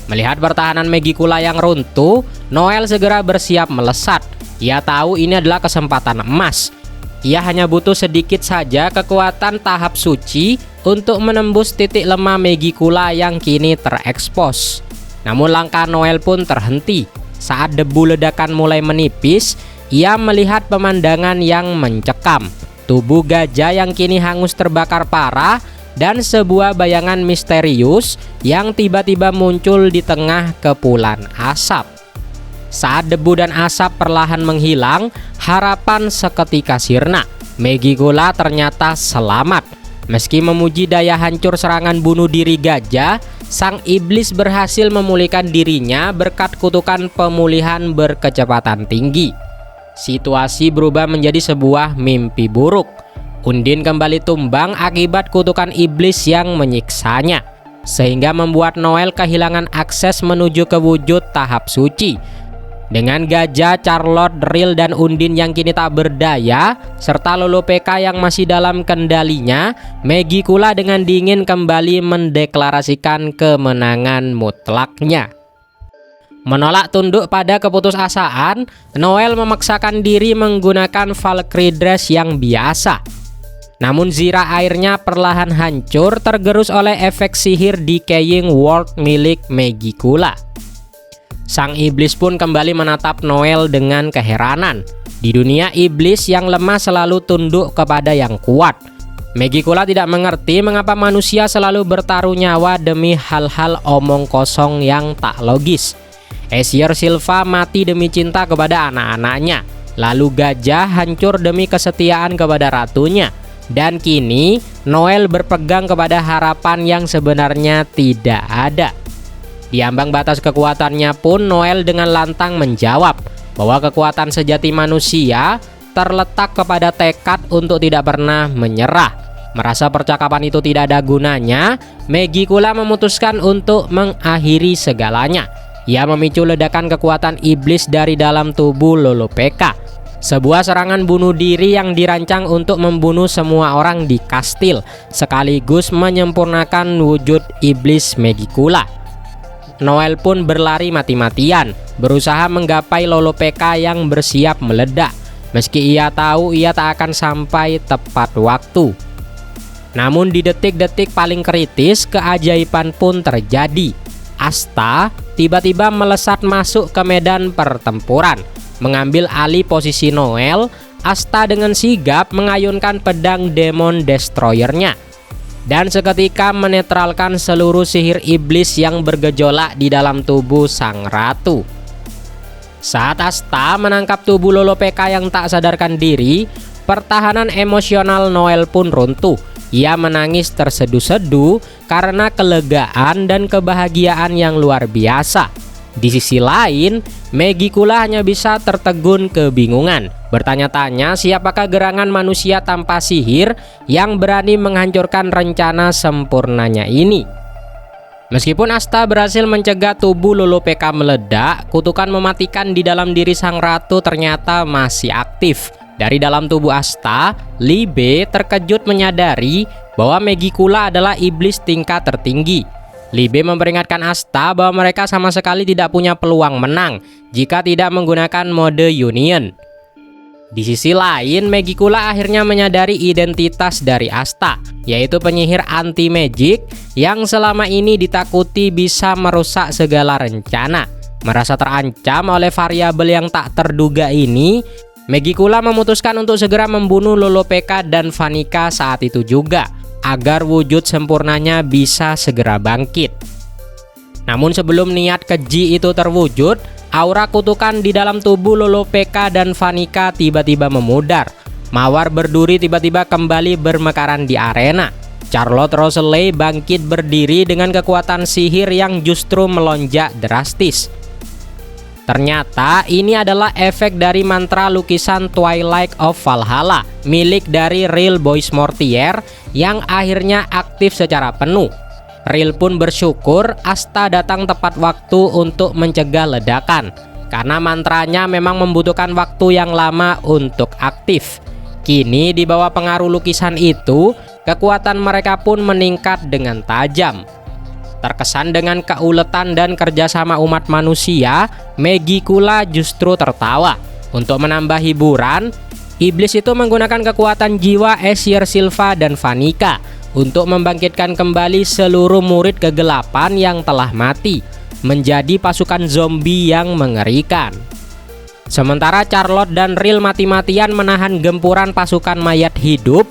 Melihat pertahanan Megicula yang runtuh, Noel segera bersiap melesat. Ia tahu ini adalah kesempatan emas. Ia hanya butuh sedikit saja kekuatan tahap suci untuk menembus titik lemah Megicula yang kini terekspos. Namun langkah Noel pun terhenti. Saat debu ledakan mulai menipis, ia melihat pemandangan yang mencekam. Tubuh gajah yang kini hangus terbakar parah dan sebuah bayangan misterius yang tiba-tiba muncul di tengah kepulan asap. Saat debu dan asap perlahan menghilang, harapan seketika sirna. Megicula ternyata selamat. Meski memuji daya hancur serangan bunuh diri gajah, sang iblis berhasil memulihkan dirinya berkat kutukan pemulihan berkecepatan tinggi. Situasi berubah menjadi sebuah mimpi buruk. Undine kembali tumbang akibat kutukan iblis yang menyiksanya, sehingga membuat Noel kehilangan akses menuju ke wujud tahap suci. Dengan gajah, Charlotte, Rill, dan Undine yang kini tak berdaya, serta Lolopeka yang masih dalam kendalinya, Megicula dengan dingin kembali mendeklarasikan kemenangan mutlaknya. Menolak tunduk pada keputusasaan, Noel memaksakan diri menggunakan Valkyrie Dress yang biasa. Namun zirah airnya perlahan hancur tergerus oleh efek sihir Decaying World milik Megicula. Sang iblis pun kembali menatap Noel dengan keheranan. Di dunia iblis yang lemah selalu tunduk kepada yang kuat. Megicula tidak mengerti mengapa manusia selalu bertaruh nyawa demi hal-hal omong kosong yang tak logis. Aesir Silva mati demi cinta kepada anak-anaknya. Lalu gajah hancur demi kesetiaan kepada ratunya. Dan kini Noel berpegang kepada harapan yang sebenarnya tidak ada. Di ambang batas kekuatannya pun Noel dengan lantang menjawab bahwa kekuatan sejati manusia terletak kepada tekad untuk tidak pernah menyerah. Merasa percakapan itu tidak ada gunanya, Megicula memutuskan untuk mengakhiri segalanya. Ia memicu ledakan kekuatan iblis dari dalam tubuh Lolopeka. Sebuah serangan bunuh diri yang dirancang untuk membunuh semua orang di kastil, sekaligus menyempurnakan wujud iblis Megicula. Noel pun berlari mati-matian, berusaha menggapai Lolopeka yang bersiap meledak. Meski ia tahu ia tak akan sampai tepat waktu. Namun di detik-detik paling kritis, keajaiban pun terjadi. Asta tiba-tiba melesat masuk ke medan pertempuran. Mengambil alih posisi Noel, Asta dengan sigap mengayunkan pedang Demon Destroyer-nya. dan seketika menetralkan seluruh sihir iblis yang bergejolak di dalam tubuh sang ratu. Saat Asta menangkap tubuh Lolo PK yang tak sadarkan diri, pertahanan emosional Noel pun runtuh. Ia menangis terseduh-seduh karena kelegaan dan kebahagiaan yang luar biasa. Di sisi lain, Megicula hanya bisa tertegun kebingungan, bertanya-tanya siapakah gerangan manusia tanpa sihir yang berani menghancurkan rencana sempurnanya ini. Meskipun Asta berhasil mencegah tubuh Lolo PK meledak, kutukan mematikan di dalam diri sang ratu ternyata masih aktif. Dari dalam tubuh Asta, Libe terkejut menyadari bahwa Megicula adalah iblis tingkat tertinggi. Libe memperingatkan Asta bahwa mereka sama sekali tidak punya peluang menang jika tidak menggunakan mode Union. Di sisi lain, Megicula akhirnya menyadari identitas dari Asta, yaitu penyihir anti-magic yang selama ini ditakuti bisa merusak segala rencana. Merasa terancam oleh variabel yang tak terduga ini, Megicula memutuskan untuk segera membunuh Lolo PK dan Vanica saat itu juga, agar wujud sempurnanya bisa segera bangkit. Namun sebelum niat keji itu terwujud, aura kutukan di dalam tubuh Lolo PK dan Vanica tiba-tiba memudar. Mawar berduri tiba-tiba kembali bermekaran di arena. Charlotte Rosalie bangkit berdiri dengan kekuatan sihir yang justru melonjak drastis. Ternyata ini adalah efek dari mantra lukisan Twilight of Valhalla milik dari Real Boys Mortier yang akhirnya aktif secara penuh. Real pun bersyukur Asta datang tepat waktu untuk mencegah ledakan, karena mantranya memang membutuhkan waktu yang lama untuk aktif. Kini di bawah pengaruh lukisan itu, kekuatan mereka pun meningkat dengan tajam. Terkesan dengan keuletan dan kerjasama umat manusia, Megicula justru tertawa. Untuk menambah hiburan, iblis itu menggunakan kekuatan jiwa Aesir Silva dan Vanica untuk membangkitkan kembali seluruh murid kegelapan yang telah mati, menjadi pasukan zombie yang mengerikan. Sementara Charlotte dan Real mati-matian menahan gempuran pasukan mayat hidup,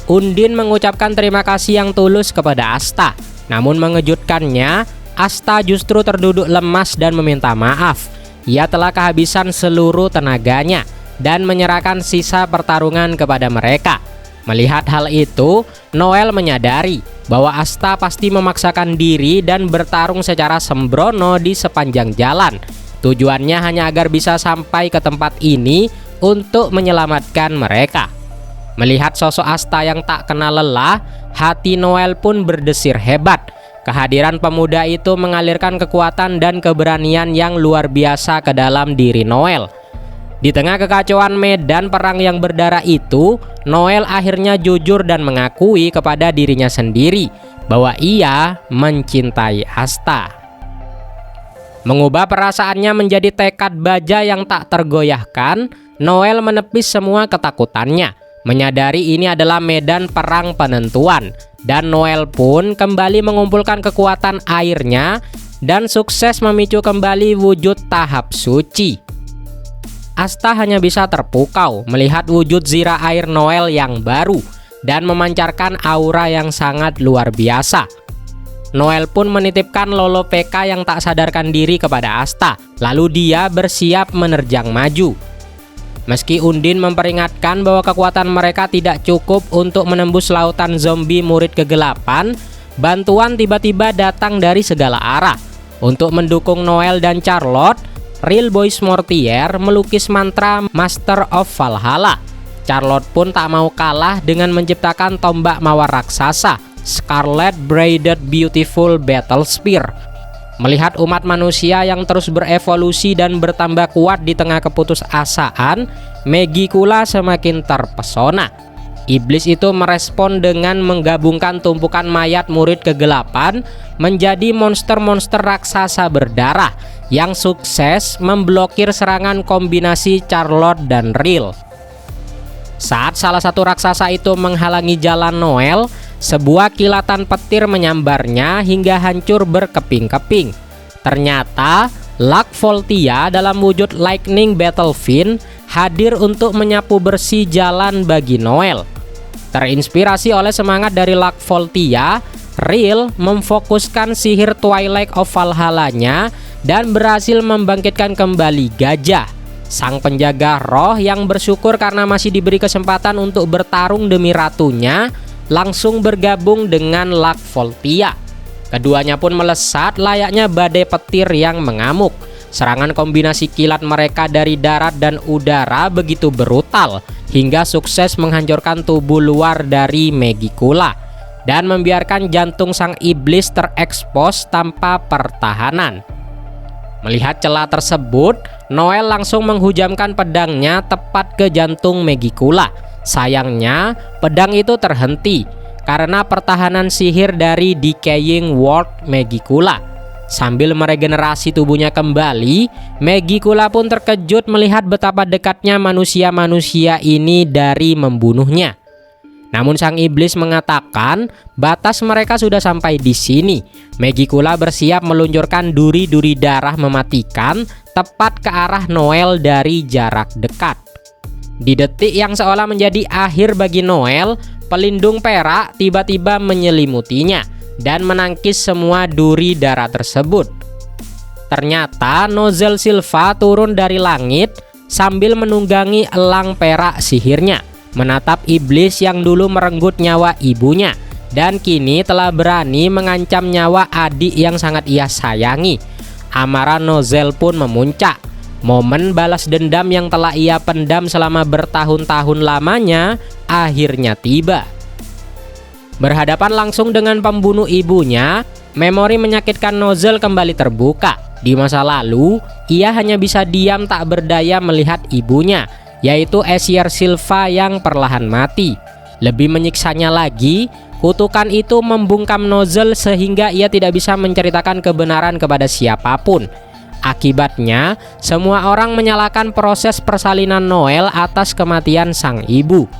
Undine mengucapkan terima kasih yang tulus kepada Asta. Namun mengejutkannya, Asta justru terduduk lemas dan meminta maaf. Ia telah kehabisan seluruh tenaganya dan menyerahkan sisa pertarungan kepada mereka. Melihat hal itu, Noel menyadari bahwa Asta pasti memaksakan diri dan bertarung secara sembrono di sepanjang jalan. Tujuannya hanya agar bisa sampai ke tempat ini untuk menyelamatkan mereka. Melihat sosok Asta yang tak kenal lelah, hati Noel pun berdesir hebat. Kehadiran pemuda itu mengalirkan kekuatan dan keberanian yang luar biasa ke dalam diri Noel. Di tengah kekacauan medan perang yang berdarah itu, Noel akhirnya jujur dan mengakui kepada dirinya sendiri bahwa ia mencintai Asta. Mengubah perasaannya menjadi tekad baja yang tak tergoyahkan, Noel menepis semua ketakutannya. Menyadari ini adalah medan perang penentuan, dan Noel pun kembali mengumpulkan kekuatan airnya dan sukses memicu kembali wujud tahap suci. Asta hanya bisa terpukau melihat wujud zira air Noel yang baru dan memancarkan aura yang sangat luar biasa. Noel pun menitipkan Lolo PK yang tak sadarkan diri kepada Asta, lalu dia bersiap menerjang maju. Meski Undine memperingatkan bahwa kekuatan mereka tidak cukup untuk menembus lautan zombie murid kegelapan, bantuan tiba-tiba datang dari segala arah. Untuk mendukung Noel dan Charlotte, Real Boys Mortier melukis mantra Master of Valhalla. Charlotte pun tak mau kalah dengan menciptakan tombak mawar raksasa, Scarlet Braided Beautiful Battle Spear. Melihat umat manusia yang terus berevolusi dan bertambah kuat di tengah keputusasaan, Megicula semakin terpesona. Iblis itu merespon dengan menggabungkan tumpukan mayat murid kegelapan menjadi monster-monster raksasa berdarah yang sukses memblokir serangan kombinasi Charlotte dan Real. Saat salah satu raksasa itu menghalangi jalan Noel, sebuah kilatan petir menyambarnya hingga hancur berkeping-keping. Ternyata Luck Voltia dalam wujud Lightning Battle Fiend hadir untuk menyapu bersih jalan bagi Noel. Terinspirasi oleh semangat dari Luck Voltia, Real memfokuskan sihir Twilight of Valhalla-nya dan berhasil membangkitkan kembali Gajah, sang penjaga roh yang bersyukur karena masih diberi kesempatan untuk bertarung demi ratunya, langsung bergabung dengan Luck Voltia. Keduanya pun melesat layaknya badai petir yang mengamuk. Serangan kombinasi kilat mereka dari darat dan udara begitu brutal hingga sukses menghancurkan tubuh luar dari Megicula dan membiarkan jantung sang iblis terekspos tanpa pertahanan. Melihat celah tersebut, Noel langsung menghujamkan pedangnya tepat ke jantung Megicula. Sayangnya, pedang itu terhenti karena pertahanan sihir dari Decaying World Megicula. Sambil meregenerasi tubuhnya kembali, Megicula pun terkejut melihat betapa dekatnya manusia-manusia ini dari membunuhnya. Namun sang iblis mengatakan batas mereka sudah sampai di sini. Megicula bersiap meluncurkan duri-duri darah mematikan tepat ke arah Noel dari jarak dekat. Di detik yang seolah menjadi akhir bagi Noel, pelindung perak tiba-tiba menyelimutinya dan menangkis semua duri darah tersebut. Ternyata Nozel Silva turun dari langit sambil menunggangi elang perak sihirnya, menatap iblis yang dulu merenggut nyawa ibunya dan kini telah berani mengancam nyawa adik yang sangat ia sayangi. Amarah Nozel pun memuncak. Momen balas dendam yang telah ia pendam selama bertahun-tahun lamanya akhirnya tiba. Berhadapan langsung dengan pembunuh ibunya, memori menyakitkan Nozel kembali terbuka. Di masa lalu, ia hanya bisa diam tak berdaya melihat ibunya, yaitu Aesir Silva yang perlahan mati. Lebih menyiksanya lagi, kutukan itu membungkam Nozel sehingga ia tidak bisa menceritakan kebenaran kepada siapapun. Akibatnya, semua orang menyalahkan proses persalinan Noel atas kematian sang ibu.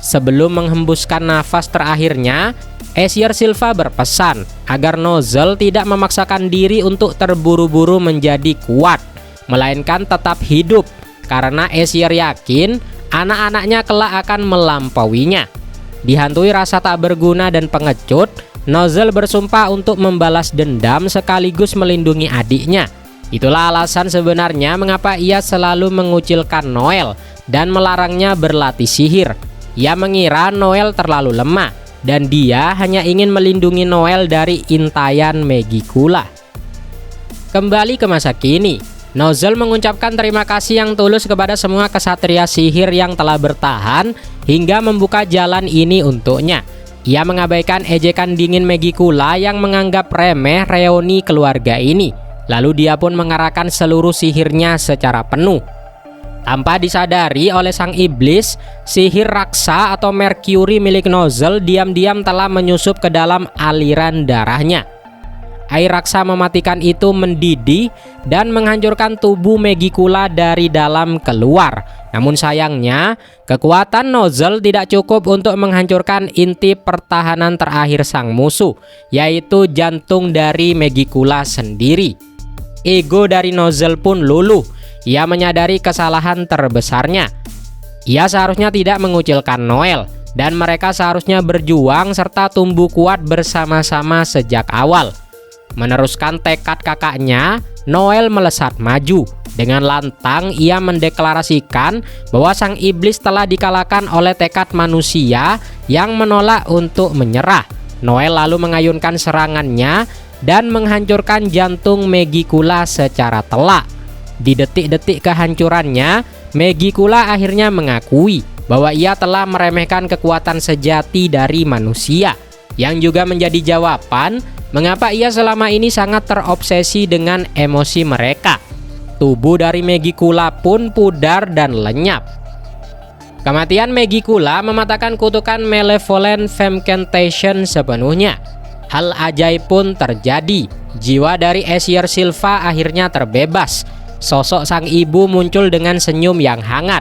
Sebelum menghembuskan nafas terakhirnya, Aesir Silva berpesan agar Nozel tidak memaksakan diri untuk terburu-buru menjadi kuat, melainkan tetap hidup, karena Aesir yakin anak-anaknya kelak akan melampauinya. Dihantui rasa tak berguna dan pengecut, Nozel bersumpah untuk membalas dendam sekaligus melindungi adiknya. Itulah alasan sebenarnya mengapa ia selalu mengucilkan Noel dan melarangnya berlatih sihir. Ia mengira Noel terlalu lemah dan dia hanya ingin melindungi Noel dari intayan Megicula. Kembali ke masa kini, Nozel mengucapkan terima kasih yang tulus kepada semua kesatria sihir yang telah bertahan hingga membuka jalan ini untuknya. Ia mengabaikan ejekan dingin Megicula yang menganggap remeh reuni keluarga ini. Lalu dia pun mengarahkan seluruh sihirnya secara penuh. Tanpa disadari oleh sang iblis, sihir raksa atau Mercury milik Nozel diam-diam telah menyusup ke dalam aliran darahnya. Air raksa mematikan itu mendidih dan menghancurkan tubuh Megicula dari dalam keluar. Namun sayangnya, kekuatan Nozel tidak cukup untuk menghancurkan inti pertahanan terakhir sang musuh, yaitu jantung dari Megicula sendiri. Ego dari Nozel pun luluh. Ia menyadari kesalahan terbesarnya. Ia seharusnya tidak mengucilkan Noel, dan mereka seharusnya berjuang serta tumbuh kuat bersama-sama sejak awal. Meneruskan tekad kakaknya, Noel melesat maju. Dengan lantang ia mendeklarasikan bahwa sang iblis telah dikalahkan oleh tekad manusia yang menolak untuk menyerah. Noel lalu mengayunkan serangannya dan menghancurkan jantung Megicula secara telak. Di detik-detik kehancurannya, Megicula akhirnya mengakui bahwa ia telah meremehkan kekuatan sejati dari manusia, yang juga menjadi jawaban mengapa ia selama ini sangat terobsesi dengan emosi mereka. Tubuh dari Megicula pun pudar dan lenyap. Kematian Megicula mematahkan kutukan Malevolent Femcantation sepenuhnya. Hal ajaib pun terjadi. Jiwa dari Aesir Silva akhirnya terbebas. Sosok sang ibu muncul dengan senyum yang hangat,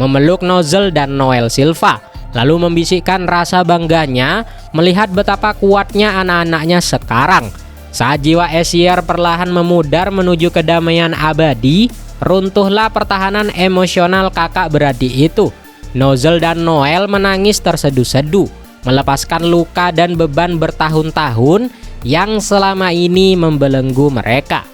memeluk Nozel dan Noel Silva, lalu membisikkan rasa bangganya melihat betapa kuatnya anak-anaknya sekarang. Saat jiwa Aesir perlahan memudar menuju kedamaian abadi, runtuhlah pertahanan emosional kakak beradik itu. Nozel dan Noel menangis terseduh-seduh, melepaskan luka dan beban bertahun-tahun yang selama ini membelenggu mereka.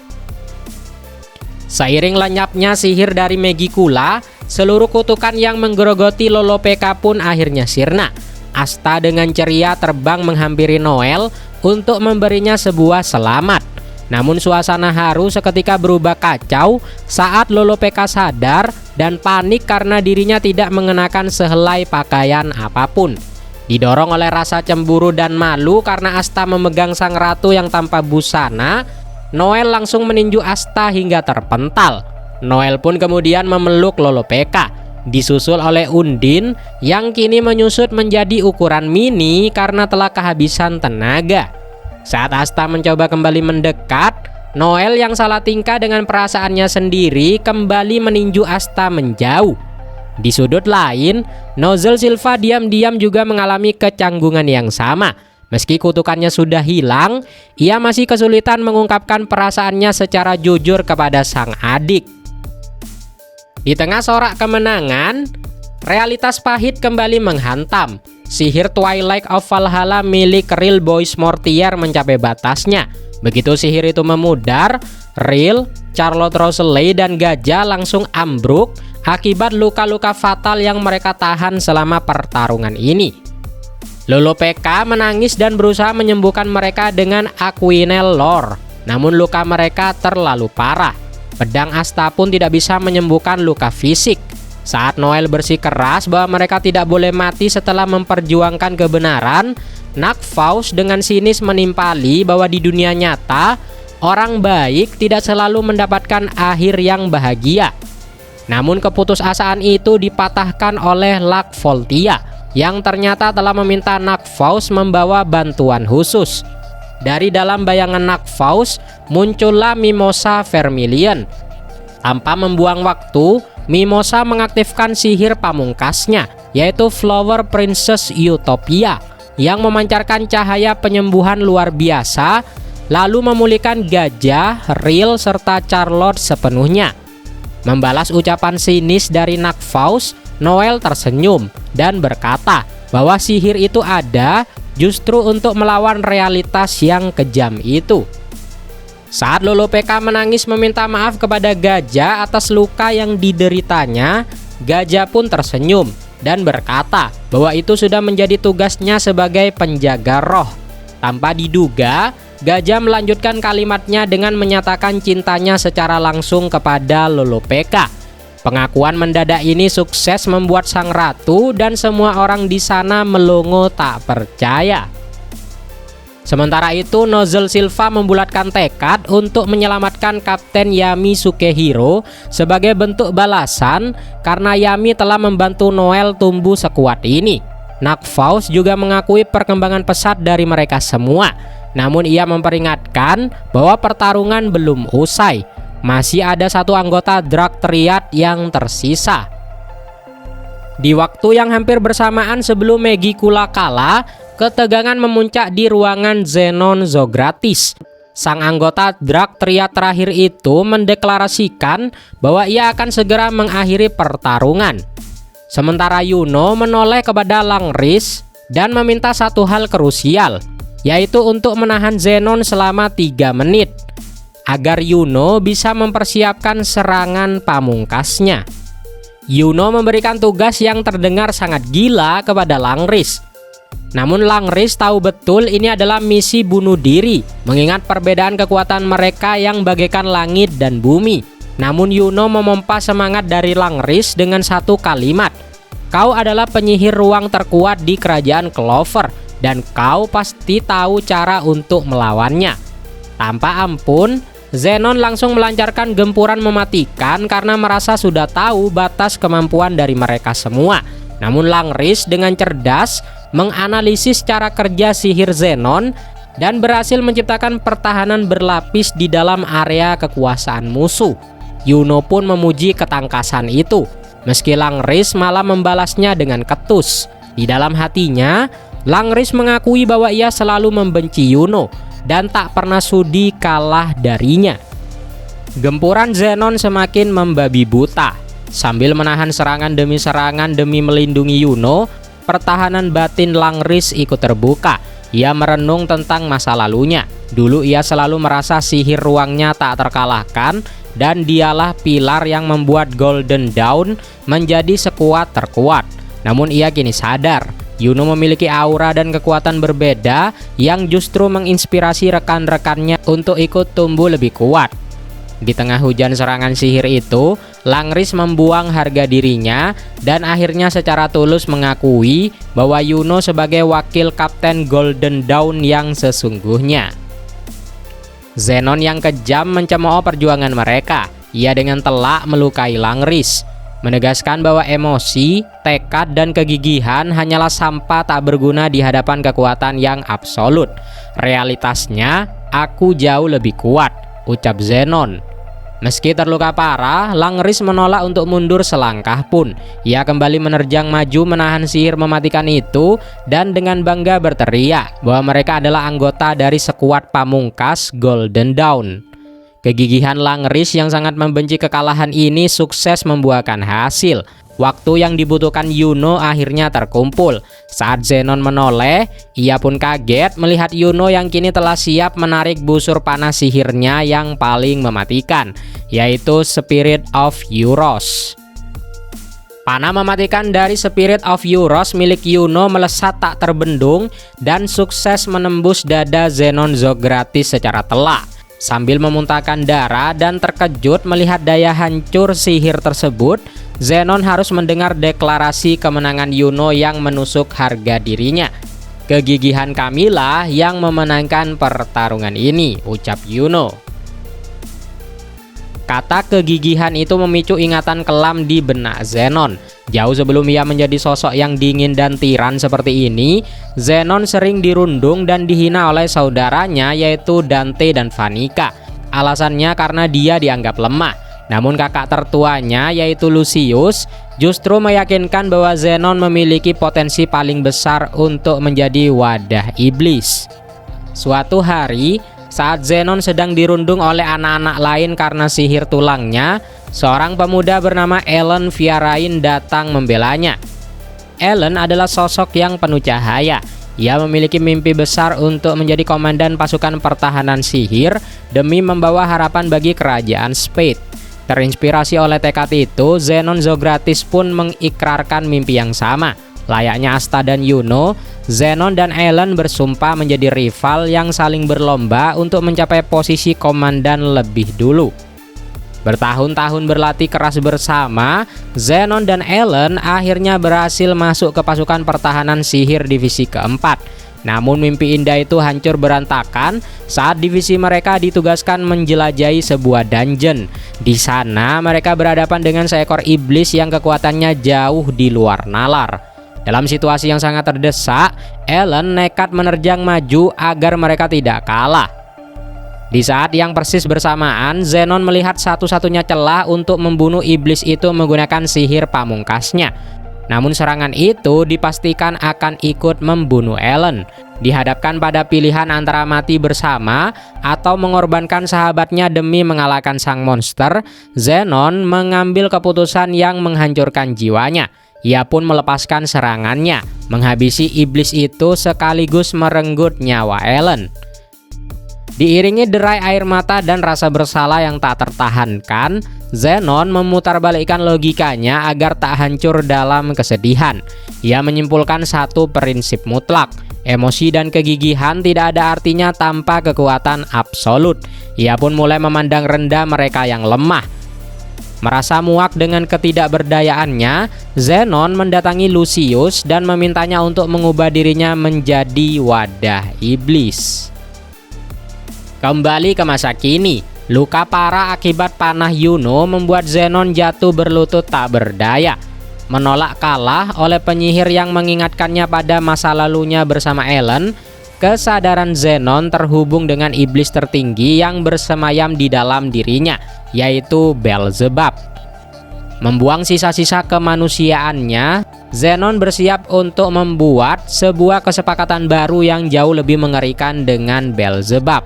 Seiring lenyapnya sihir dari Megicula, seluruh kutukan yang menggerogoti Lolopeka pun akhirnya sirna. Asta dengan ceria terbang menghampiri Noel untuk memberinya sebuah selamat. Namun suasana haru seketika berubah kacau saat Lolopeka sadar dan panik karena dirinya tidak mengenakan sehelai pakaian apapun. Didorong oleh rasa cemburu dan malu karena Asta memegang sang ratu yang tanpa busana, Noel langsung meninju Asta hingga terpental. Noel pun kemudian memeluk Lolopeka, disusul oleh Undine yang kini menyusut menjadi ukuran mini karena telah kehabisan tenaga. Saat Asta mencoba kembali mendekat, Noel yang salah tingkah dengan perasaannya sendiri kembali meninju Asta menjauh. Di sudut lain, Nozel Silva diam-diam juga mengalami kecanggungan yang sama. Meski kutukannya sudah hilang, ia masih kesulitan mengungkapkan perasaannya secara jujur kepada sang adik. Di tengah sorak kemenangan, realitas pahit kembali menghantam. Sihir Twilight of Valhalla milik Real Boys Mortier mencapai batasnya. Begitu sihir itu memudar, Real, Charlotte Rosalie, dan Gajah langsung ambruk akibat luka-luka fatal yang mereka tahan selama pertarungan ini. Lolopeka menangis dan berusaha menyembuhkan mereka dengan Aquinel Lore. Namun luka mereka terlalu parah. Pedang Asta pun tidak bisa menyembuhkan luka fisik. Saat Noel bersikeras bahwa mereka tidak boleh mati setelah memperjuangkan kebenaran, Nagthaus dengan sinis menimpali bahwa di dunia nyata, orang baik tidak selalu mendapatkan akhir yang bahagia. Namun keputusasaan itu dipatahkan oleh Lackvoltia yang ternyata telah meminta Nagthaus membawa bantuan khusus. Dari dalam bayangan Nagthaus muncullah Mimosa Vermilion. Tanpa membuang waktu, Mimosa mengaktifkan sihir pamungkasnya, yaitu Flower Princess Utopia, yang memancarkan cahaya penyembuhan luar biasa, lalu memulihkan Gajah, Real, serta Charlotte sepenuhnya. Membalas ucapan sinis dari Nagthaus, Noel tersenyum dan berkata bahwa sihir itu ada justru untuk melawan realitas yang kejam itu. Saat Lolopeka menangis meminta maaf kepada Gajah atas luka yang dideritanya, Gajah pun tersenyum dan berkata bahwa itu sudah menjadi tugasnya sebagai penjaga roh. Tanpa diduga, Gajah melanjutkan kalimatnya dengan menyatakan cintanya secara langsung kepada Lolopeka. Pengakuan mendadak ini sukses membuat sang ratu dan semua orang di sana melongo tak percaya. Sementara itu, Nozel Silva membulatkan tekad untuk menyelamatkan Kapten Yami Sukehiro sebagai bentuk balasan karena Yami telah membantu Noel tumbuh sekuat ini. Nagthaus juga mengakui perkembangan pesat dari mereka semua. Namun ia memperingatkan bahwa pertarungan belum usai. Masih ada satu anggota Dark Triad yang tersisa. Di waktu yang hampir bersamaan sebelum Megicula kalah, ketegangan memuncak di ruangan Zenon Zogratis. Sang anggota Dark Triad terakhir itu mendeklarasikan bahwa ia akan segera mengakhiri pertarungan. Sementara Yuno menoleh kepada Langris dan meminta satu hal krusial, yaitu untuk menahan Zenon selama 3 menit, agar Yuno bisa mempersiapkan serangan pamungkasnya. Yuno memberikan tugas yang terdengar sangat gila kepada Langris. Namun Langris tahu betul ini adalah misi bunuh diri, mengingat perbedaan kekuatan mereka yang bagaikan langit dan bumi. Namun Yuno memompa semangat dari Langris dengan satu kalimat, "Kau adalah penyihir ruang terkuat di kerajaan Clover, dan kau pasti tahu cara untuk melawannya." Tanpa ampun, Zenon langsung melancarkan gempuran mematikan karena merasa sudah tahu batas kemampuan dari mereka semua. Namun Langris dengan cerdas menganalisis cara kerja sihir Zenon dan berhasil menciptakan pertahanan berlapis di dalam area kekuasaan musuh. Yuno pun memuji ketangkasan itu, meski Langris malah membalasnya dengan ketus. Di dalam hatinya, Langris mengakui bahwa ia selalu membenci Yuno dan tak pernah sudi kalah darinya. Gempuran Zenon semakin membabi buta. Sambil menahan serangan demi melindungi Yuno, pertahanan batin Langris ikut terbuka. Ia merenung tentang masa lalunya. Dulu ia selalu merasa sihir ruangnya tak terkalahkan, dan dialah pilar yang membuat Golden Dawn menjadi sekuat terkuat. Namun ia kini sadar, Yuno memiliki aura dan kekuatan berbeda yang justru menginspirasi rekan-rekannya untuk ikut tumbuh lebih kuat. Di tengah hujan serangan sihir itu, Langris membuang harga dirinya dan akhirnya secara tulus mengakui bahwa Yuno sebagai wakil Kapten Golden Dawn yang sesungguhnya. Zenon yang kejam mencemooh perjuangan mereka. Ia dengan telak melukai Langris, menegaskan bahwa emosi, tekad, dan kegigihan hanyalah sampah tak berguna di hadapan kekuatan yang absolut. Realitasnya, aku jauh lebih kuat, ucap Zenon. Meski terluka parah, Langris menolak untuk mundur selangkah pun. Ia kembali menerjang maju menahan sihir mematikan itu dan dengan bangga berteriak bahwa mereka adalah anggota dari sekuat pamungkas Golden Dawn. Kegigihan Langris yang sangat membenci kekalahan ini sukses membuahkan hasil. Waktu yang dibutuhkan Yuno akhirnya terkumpul. Saat Zenon menoleh, ia pun kaget melihat Yuno yang kini telah siap menarik busur panas sihirnya yang paling mematikan, yaitu Spirit of Euros. Panah mematikan dari Spirit of Euros milik Yuno melesat tak terbendung dan sukses menembus dada Zenon Zogratis secara telak. Sambil memuntahkan darah dan terkejut melihat daya hancur sihir tersebut, Zenon harus mendengar deklarasi kemenangan Yuno yang menusuk harga dirinya. Kegigihan kamilah yang memenangkan pertarungan ini, ucap Yuno. Kata kegigihan itu memicu ingatan kelam di benak Zenon. Jauh sebelum ia menjadi sosok yang dingin dan tiran seperti ini, Zenon sering dirundung dan dihina oleh saudaranya yaitu Dante dan Vanica. Alasannya karena dia dianggap lemah. Namun kakak tertuanya yaitu Lucius justru meyakinkan bahwa Zenon memiliki potensi paling besar untuk menjadi wadah iblis. Suatu hari, saat Zenon sedang dirundung oleh anak-anak lain karena sihir tulangnya, seorang pemuda bernama Ellen Viarain datang membelanya. Ellen adalah sosok yang penuh cahaya. Ia memiliki mimpi besar untuk menjadi komandan pasukan pertahanan sihir demi membawa harapan bagi kerajaan Spade. Terinspirasi oleh tekad itu, Zenon Zogratis pun mengikrarkan mimpi yang sama. Layaknya Asta dan Yuno, Zenon dan Ellen bersumpah menjadi rival yang saling berlomba untuk mencapai posisi komandan lebih dulu. Bertahun-tahun berlatih keras bersama, Zenon dan Ellen akhirnya berhasil masuk ke pasukan pertahanan sihir divisi keempat. Namun mimpi indah itu hancur berantakan saat divisi mereka ditugaskan menjelajahi sebuah dungeon. Di sana mereka berhadapan dengan seekor iblis yang kekuatannya jauh di luar nalar. Dalam situasi yang sangat terdesak, Ellen nekat menerjang maju agar mereka tidak kalah. Di saat yang persis bersamaan, Zenon melihat satu-satunya celah untuk membunuh iblis itu menggunakan sihir pamungkasnya. Namun serangan itu dipastikan akan ikut membunuh Ellen. Dihadapkan pada pilihan antara mati bersama atau mengorbankan sahabatnya demi mengalahkan sang monster, Zenon mengambil keputusan yang menghancurkan jiwanya. Ia pun melepaskan serangannya, menghabisi iblis itu sekaligus merenggut nyawa Ellen. Diiringi derai air mata dan rasa bersalah yang tak tertahankan, Zenon memutarbalikkan logikanya agar tak hancur dalam kesedihan. Ia menyimpulkan satu prinsip mutlak: emosi dan kegigihan tidak ada artinya tanpa kekuatan absolut. Ia pun mulai memandang rendah mereka yang lemah. Merasa muak dengan ketidakberdayaannya, Zenon mendatangi Lucius dan memintanya untuk mengubah dirinya menjadi wadah iblis. Kembali ke masa kini, luka parah akibat panah Yuno membuat Zenon jatuh berlutut tak berdaya. Menolak kalah oleh penyihir yang mengingatkannya pada masa lalunya bersama Ellen, kesadaran Zenon terhubung dengan iblis tertinggi yang bersemayam di dalam dirinya, yaitu Beelzebub. Membuang sisa-sisa kemanusiaannya, Zenon bersiap untuk membuat sebuah kesepakatan baru yang jauh lebih mengerikan dengan Beelzebub.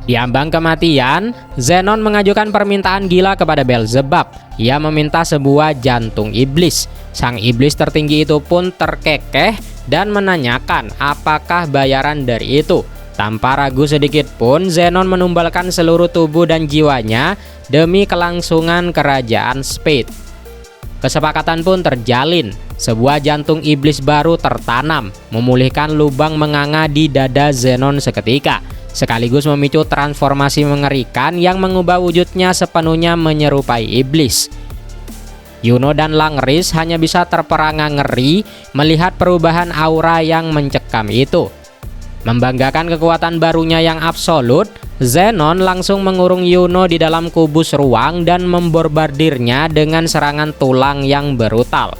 Di ambang kematian, Zenon mengajukan permintaan gila kepada Beelzebub. Ia meminta sebuah jantung iblis. Sang iblis tertinggi itu pun terkekeh dan menanyakan apakah bayaran dari itu. Tanpa ragu sedikit pun, Zenon menumbalkan seluruh tubuh dan jiwanya demi kelangsungan kerajaan Spade. Kesepakatan pun terjalin. Sebuah jantung iblis baru tertanam, memulihkan lubang menganga di dada Zenon seketika, sekaligus memicu transformasi mengerikan yang mengubah wujudnya sepenuhnya menyerupai iblis. Yuno dan Langris hanya bisa terperangah ngeri melihat perubahan aura yang mencekam itu. Membanggakan kekuatan barunya yang absolut, Zenon langsung mengurung Yuno di dalam kubus ruang dan membombardirnya dengan serangan tulang yang brutal.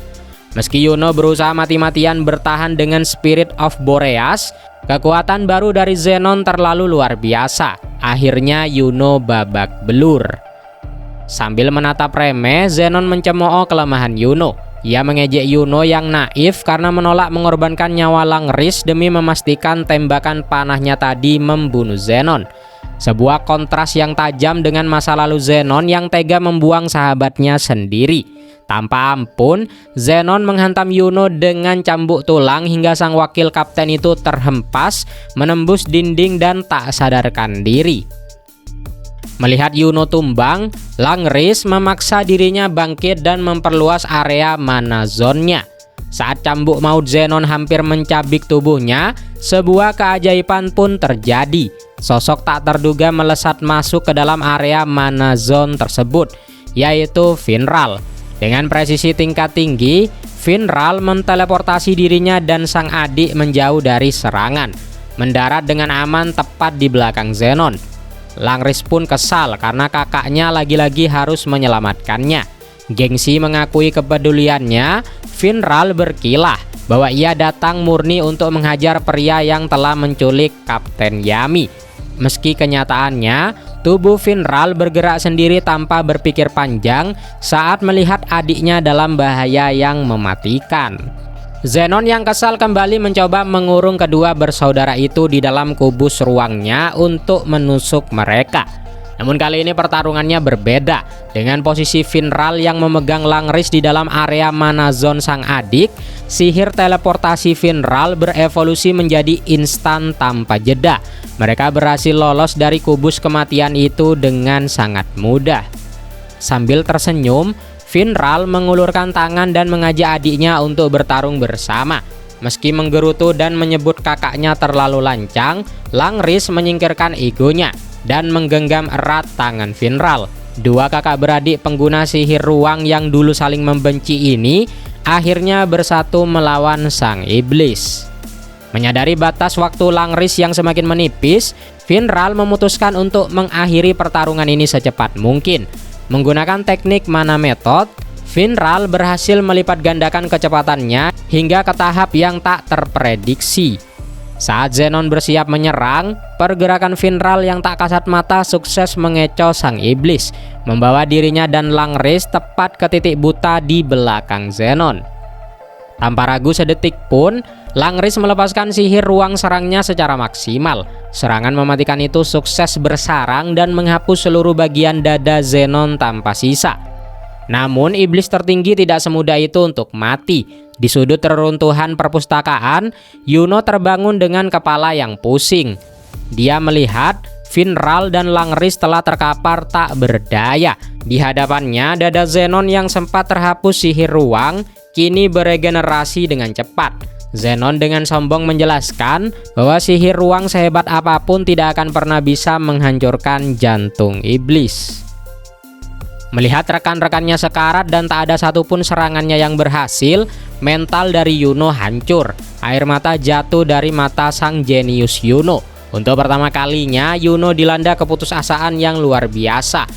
Meski Yuno berusaha mati-matian bertahan dengan Spirit of Boreas, kekuatan baru dari Zenon terlalu luar biasa. Akhirnya Yuno babak belur. Sambil menatap remeh, Zenon mencemooh kelemahan Yuno. Ia mengejek Yuno yang naif karena menolak mengorbankan nyawa Langris demi memastikan tembakan panahnya tadi membunuh Zenon. Sebuah kontras yang tajam dengan masa lalu Zenon yang tega membuang sahabatnya sendiri. Tanpa ampun, Zenon menghantam Yuno dengan cambuk tulang hingga sang wakil kapten itu terhempas, menembus dinding dan tak sadarkan diri. Melihat Yuno tumbang, Langris memaksa dirinya bangkit dan memperluas area mana zone-nya. Saat cambuk maut Zenon hampir mencabik tubuhnya, sebuah keajaiban pun terjadi. Sosok tak terduga melesat masuk ke dalam area mana zone tersebut, yaitu Finral. Dengan presisi tingkat tinggi, Finral menteleportasi dirinya dan sang adik menjauh dari serangan, mendarat dengan aman tepat di belakang Zenon. Langris pun kesal karena kakaknya lagi-lagi harus menyelamatkannya. Gengsi mengakui kepeduliannya, Finral berkilah bahwa ia datang murni untuk menghajar pria yang telah menculik Kapten Yami. Meski kenyataannya, tubuh Finral bergerak sendiri tanpa berpikir panjang saat melihat adiknya dalam bahaya yang mematikan. Zenon yang kesal kembali mencoba mengurung kedua bersaudara itu di dalam kubus ruangnya untuk menusuk mereka. Namun kali ini pertarungannya berbeda. Dengan posisi Finral yang memegang Langris di dalam area mana zone sang adik, sihir teleportasi Finral berevolusi menjadi instan tanpa jeda. Mereka berhasil lolos dari kubus kematian itu dengan sangat mudah. Sambil tersenyum, Finral mengulurkan tangan dan mengajak adiknya untuk bertarung bersama. Meski menggerutu dan menyebut kakaknya terlalu lancang, Langris menyingkirkan egonya dan menggenggam erat tangan Finral. Dua kakak beradik pengguna sihir ruang yang dulu saling membenci ini akhirnya bersatu melawan sang iblis. Menyadari batas waktu Langris yang semakin menipis, Finral memutuskan untuk mengakhiri pertarungan ini secepat mungkin. Menggunakan teknik mana method, Finral berhasil melipat gandakan kecepatannya hingga ke tahap yang tak terprediksi. Saat Zenon bersiap menyerang, pergerakan Finral yang tak kasat mata sukses mengecoh sang iblis, membawa dirinya dan Langris tepat ke titik buta di belakang Zenon. Tanpa ragu sedetik pun, Langris melepaskan sihir ruang serangnya secara maksimal. Serangan mematikan itu sukses bersarang dan menghapus seluruh bagian dada Zenon tanpa sisa. Namun iblis tertinggi tidak semudah itu untuk mati. Di sudut reruntuhan perpustakaan, Yuno terbangun dengan kepala yang pusing. Dia melihat Finral dan Langris telah terkapar tak berdaya. Di hadapannya, dada Zenon yang sempat terhapus sihir ruang kini beregenerasi dengan cepat. Zenon dengan sombong menjelaskan bahwa sihir ruang sehebat apapun tidak akan pernah bisa menghancurkan jantung iblis. Melihat rekan-rekannya sekarat dan tak ada satupun serangannya yang berhasil, mental dari Yuno hancur. Air mata jatuh dari mata sang jenius Yuno. Untuk pertama kalinya, Yuno dilanda keputusasaan yang luar biasa.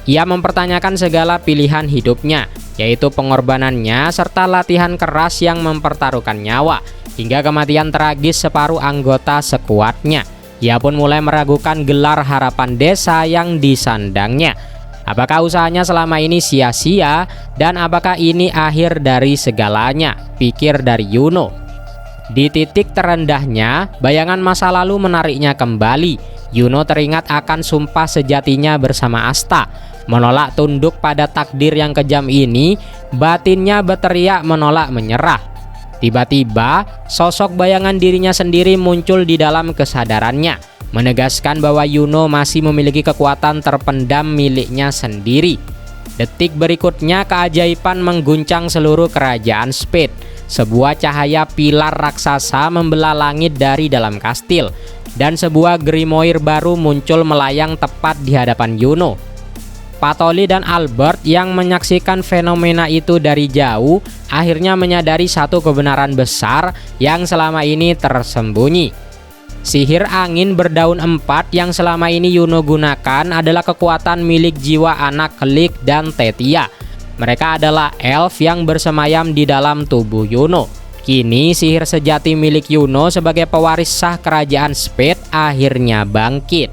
Ia mempertanyakan segala pilihan hidupnya, yaitu pengorbanannya serta latihan keras yang mempertaruhkan nyawa, hingga kematian tragis separuh anggota sekuatnya. Ia pun mulai meragukan gelar harapan desa yang disandangnya. Apakah usahanya selama ini sia-sia dan apakah ini akhir dari segalanya? Pikir dari Yuno. Di titik terendahnya, bayangan masa lalu menariknya kembali. Yuno teringat akan sumpah sejatinya bersama Asta. Menolak tunduk pada takdir yang kejam ini, batinnya berteriak menolak menyerah. Tiba-tiba, sosok bayangan dirinya sendiri muncul di dalam kesadarannya, menegaskan bahwa Yuno masih memiliki kekuatan terpendam miliknya sendiri. Detik berikutnya, keajaiban mengguncang seluruh kerajaan Spade. Sebuah cahaya pilar raksasa membelah langit dari dalam kastil, dan sebuah grimoire baru muncul melayang tepat di hadapan Yuno. Patoli dan Albert yang menyaksikan fenomena itu dari jauh akhirnya menyadari satu kebenaran besar yang selama ini tersembunyi. Sihir angin berdaun 4 yang selama ini Yuno gunakan adalah kekuatan milik jiwa anak Klik dan Tetia. Mereka adalah elf yang bersemayam di dalam tubuh Yuno. Kini sihir sejati milik Yuno sebagai pewaris sah kerajaan Spade akhirnya bangkit.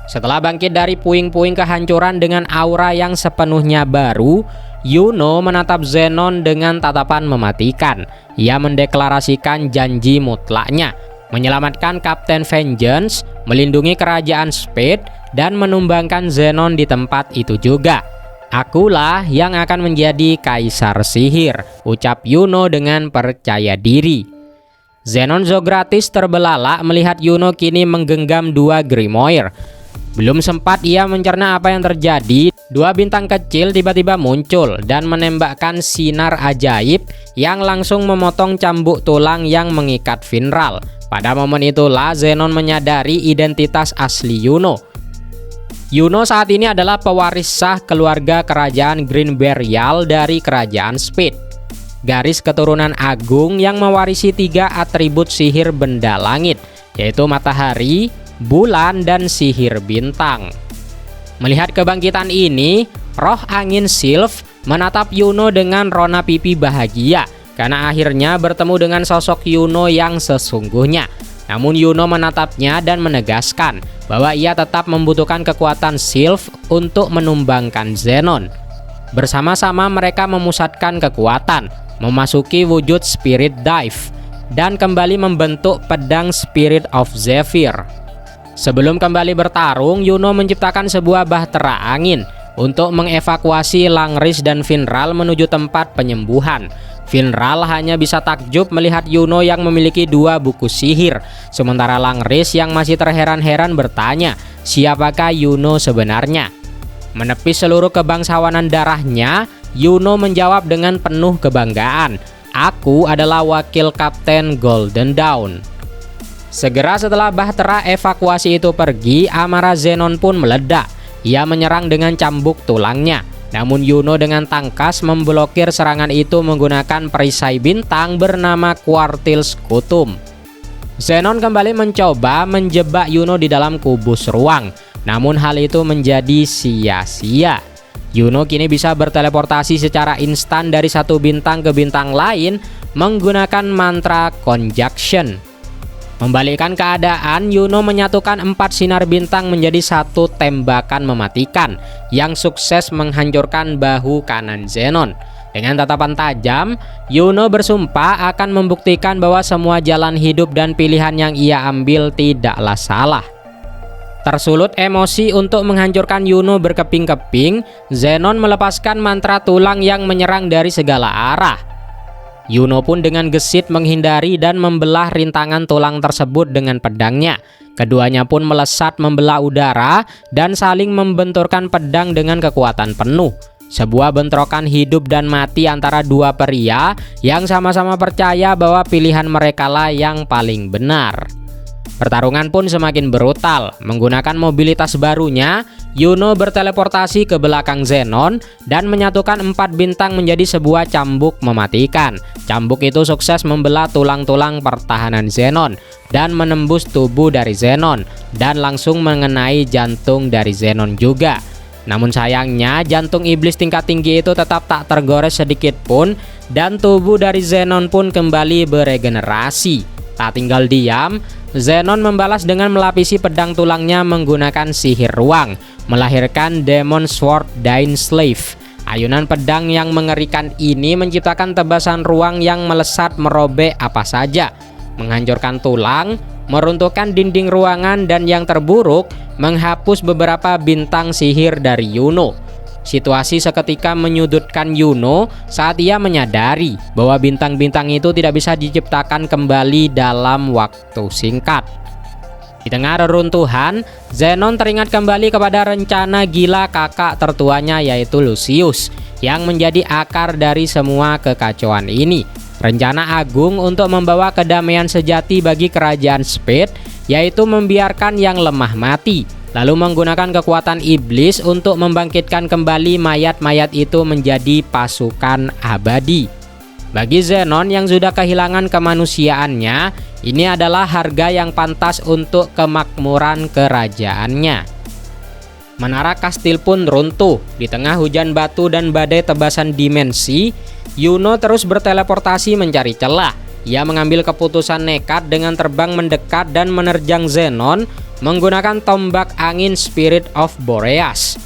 Setelah bangkit dari puing-puing kehancuran dengan aura yang sepenuhnya baru, Yuno menatap Zenon dengan tatapan mematikan. Ia mendeklarasikan janji mutlaknya, menyelamatkan Kapten Vengeance, melindungi kerajaan Spade, dan menumbangkan Zenon di tempat itu juga. Akulah yang akan menjadi kaisar sihir, ucap Yuno dengan percaya diri. Zenon Zogratis terbelalak melihat Yuno kini menggenggam 2 grimoire. Belum sempat ia mencerna apa yang terjadi, 2 bintang kecil tiba-tiba muncul dan menembakkan sinar ajaib yang langsung memotong cambuk tulang yang mengikat Finral. Pada momen itulah Zenon menyadari identitas asli Yuno. Yuno saat ini adalah pewaris sah keluarga kerajaan Green Burial dari kerajaan Spade. Garis keturunan agung yang mewarisi 3 atribut sihir benda langit, yaitu matahari, bulan, dan sihir bintang. Melihat kebangkitan ini, roh angin Sylph menatap Yuno dengan rona pipi bahagia karena akhirnya bertemu dengan sosok Yuno yang sesungguhnya. Namun Yuno menatapnya dan menegaskan bahwa ia tetap membutuhkan kekuatan Sylph untuk menumbangkan Zenon. Bersama-sama mereka memusatkan kekuatan, memasuki wujud Spirit Dive, dan kembali membentuk pedang Spirit of Zephyr. Sebelum kembali bertarung, Yuno menciptakan sebuah bahtera angin untuk mengevakuasi Langris dan Finral menuju tempat penyembuhan. Finral hanya bisa takjub melihat Yuno yang memiliki 2 buku sihir, sementara Langris yang masih terheran-heran bertanya, siapakah Yuno sebenarnya? Menepis seluruh kebangsawanan darahnya, Yuno menjawab dengan penuh kebanggaan, "Aku adalah wakil Kapten Golden Dawn." Segera setelah bahtera evakuasi itu pergi, amarah Zenon pun meledak. Ia menyerang dengan cambuk tulangnya. Namun Yuno dengan tangkas memblokir serangan itu menggunakan perisai bintang bernama Quartils Kutum. Zenon kembali mencoba menjebak Yuno di dalam kubus ruang. Namun hal itu menjadi sia-sia. Yuno kini bisa berteleportasi secara instan dari satu bintang ke bintang lain menggunakan mantra Conjunction. Membalikkan keadaan, Yuno menyatukan 4 sinar bintang menjadi satu tembakan mematikan yang sukses menghancurkan bahu kanan Zenon. Dengan tatapan tajam, Yuno bersumpah akan membuktikan bahwa semua jalan hidup dan pilihan yang ia ambil tidaklah salah. Tersulut emosi untuk menghancurkan Yuno berkeping-keping, Zenon melepaskan mantra tulang yang menyerang dari segala arah. Yuno pun dengan gesit menghindari dan membelah rintangan tulang tersebut dengan pedangnya. Keduanya pun melesat membelah udara dan saling membenturkan pedang dengan kekuatan penuh. Sebuah bentrokan hidup dan mati antara 2 pria yang sama-sama percaya bahwa pilihan merekalah yang paling benar. Pertarungan pun semakin brutal. Menggunakan mobilitas barunya, Yuno berteleportasi ke belakang Zenon dan menyatukan 4 bintang menjadi sebuah cambuk mematikan. Cambuk itu sukses membelah tulang-tulang pertahanan Zenon dan menembus tubuh dari Zenon dan langsung mengenai jantung dari Zenon juga. Namun sayangnya jantung iblis tingkat tinggi itu tetap tak tergores sedikit pun dan tubuh dari Zenon pun kembali beregenerasi. Tak tinggal diam, Zenon membalas dengan melapisi pedang tulangnya menggunakan sihir ruang, melahirkan Demon Sword Dying Slave. Ayunan pedang yang mengerikan ini menciptakan tebasan ruang yang melesat merobek apa saja, menghancurkan tulang, meruntuhkan dinding ruangan, dan yang terburuk, menghapus beberapa bintang sihir dari Yuno. Situasi seketika menyudutkan Yuno saat ia menyadari bahwa bintang-bintang itu tidak bisa diciptakan kembali dalam waktu singkat. Di tengah reruntuhan, Zenon teringat kembali kepada rencana gila kakak tertuanya, yaitu Lucius, yang menjadi akar dari semua kekacauan ini. Rencana agung untuk membawa kedamaian sejati bagi kerajaan Spade, yaitu membiarkan yang lemah mati, lalu menggunakan kekuatan iblis untuk membangkitkan kembali mayat-mayat itu menjadi pasukan abadi. Bagi Zenon yang sudah kehilangan kemanusiaannya, ini adalah harga yang pantas untuk kemakmuran kerajaannya. Menara kastil pun runtuh. Di tengah hujan batu dan badai tebasan dimensi, Yuno terus berteleportasi mencari celah. Ia mengambil keputusan nekat dengan terbang mendekat dan menerjang Zenon menggunakan tombak angin Spirit of Boreas.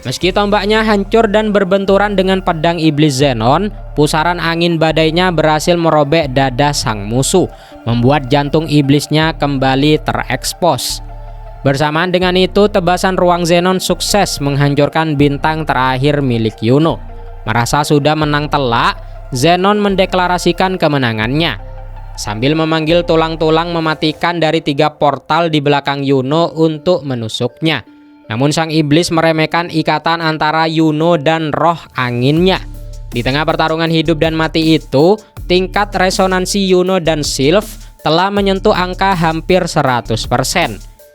Meski tombaknya hancur dan berbenturan dengan pedang iblis Zenon, pusaran angin badainya berhasil merobek dada sang musuh, membuat jantung iblisnya kembali terekspos. Bersamaan dengan itu, tebasan ruang Zenon sukses menghancurkan bintang terakhir milik Yuno. Merasa sudah menang telak, Zenon mendeklarasikan kemenangannya. Sambil memanggil tulang-tulang mematikan dari 3 portal di belakang Yuno untuk menusuknya. Namun sang iblis meremehkan ikatan antara Yuno dan roh anginnya. Di tengah pertarungan hidup dan mati itu, tingkat resonansi Yuno dan Sylph telah menyentuh angka hampir 100%.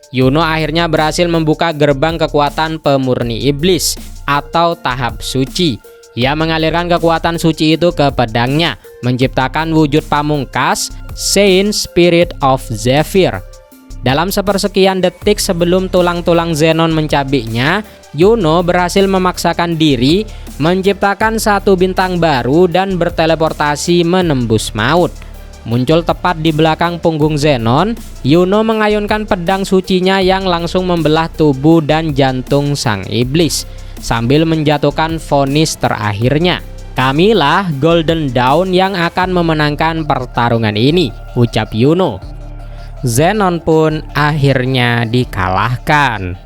Yuno akhirnya berhasil membuka gerbang kekuatan pemurni iblis atau tahap suci. Ia mengalirkan kekuatan suci itu ke pedangnya, menciptakan wujud pamungkas Saint Spirit of Zephyr. Dalam sepersekian detik sebelum tulang-tulang Zenon mencabiknya, Yuno berhasil memaksakan diri, menciptakan satu bintang baru dan berteleportasi menembus maut. Muncul tepat di belakang punggung Zenon, Yuno mengayunkan pedang sucinya yang langsung membelah tubuh dan jantung sang iblis, sambil menjatuhkan vonis terakhirnya. Kamilah Golden Dawn yang akan memenangkan pertarungan ini, ucap Yuno. Zenon pun akhirnya dikalahkan.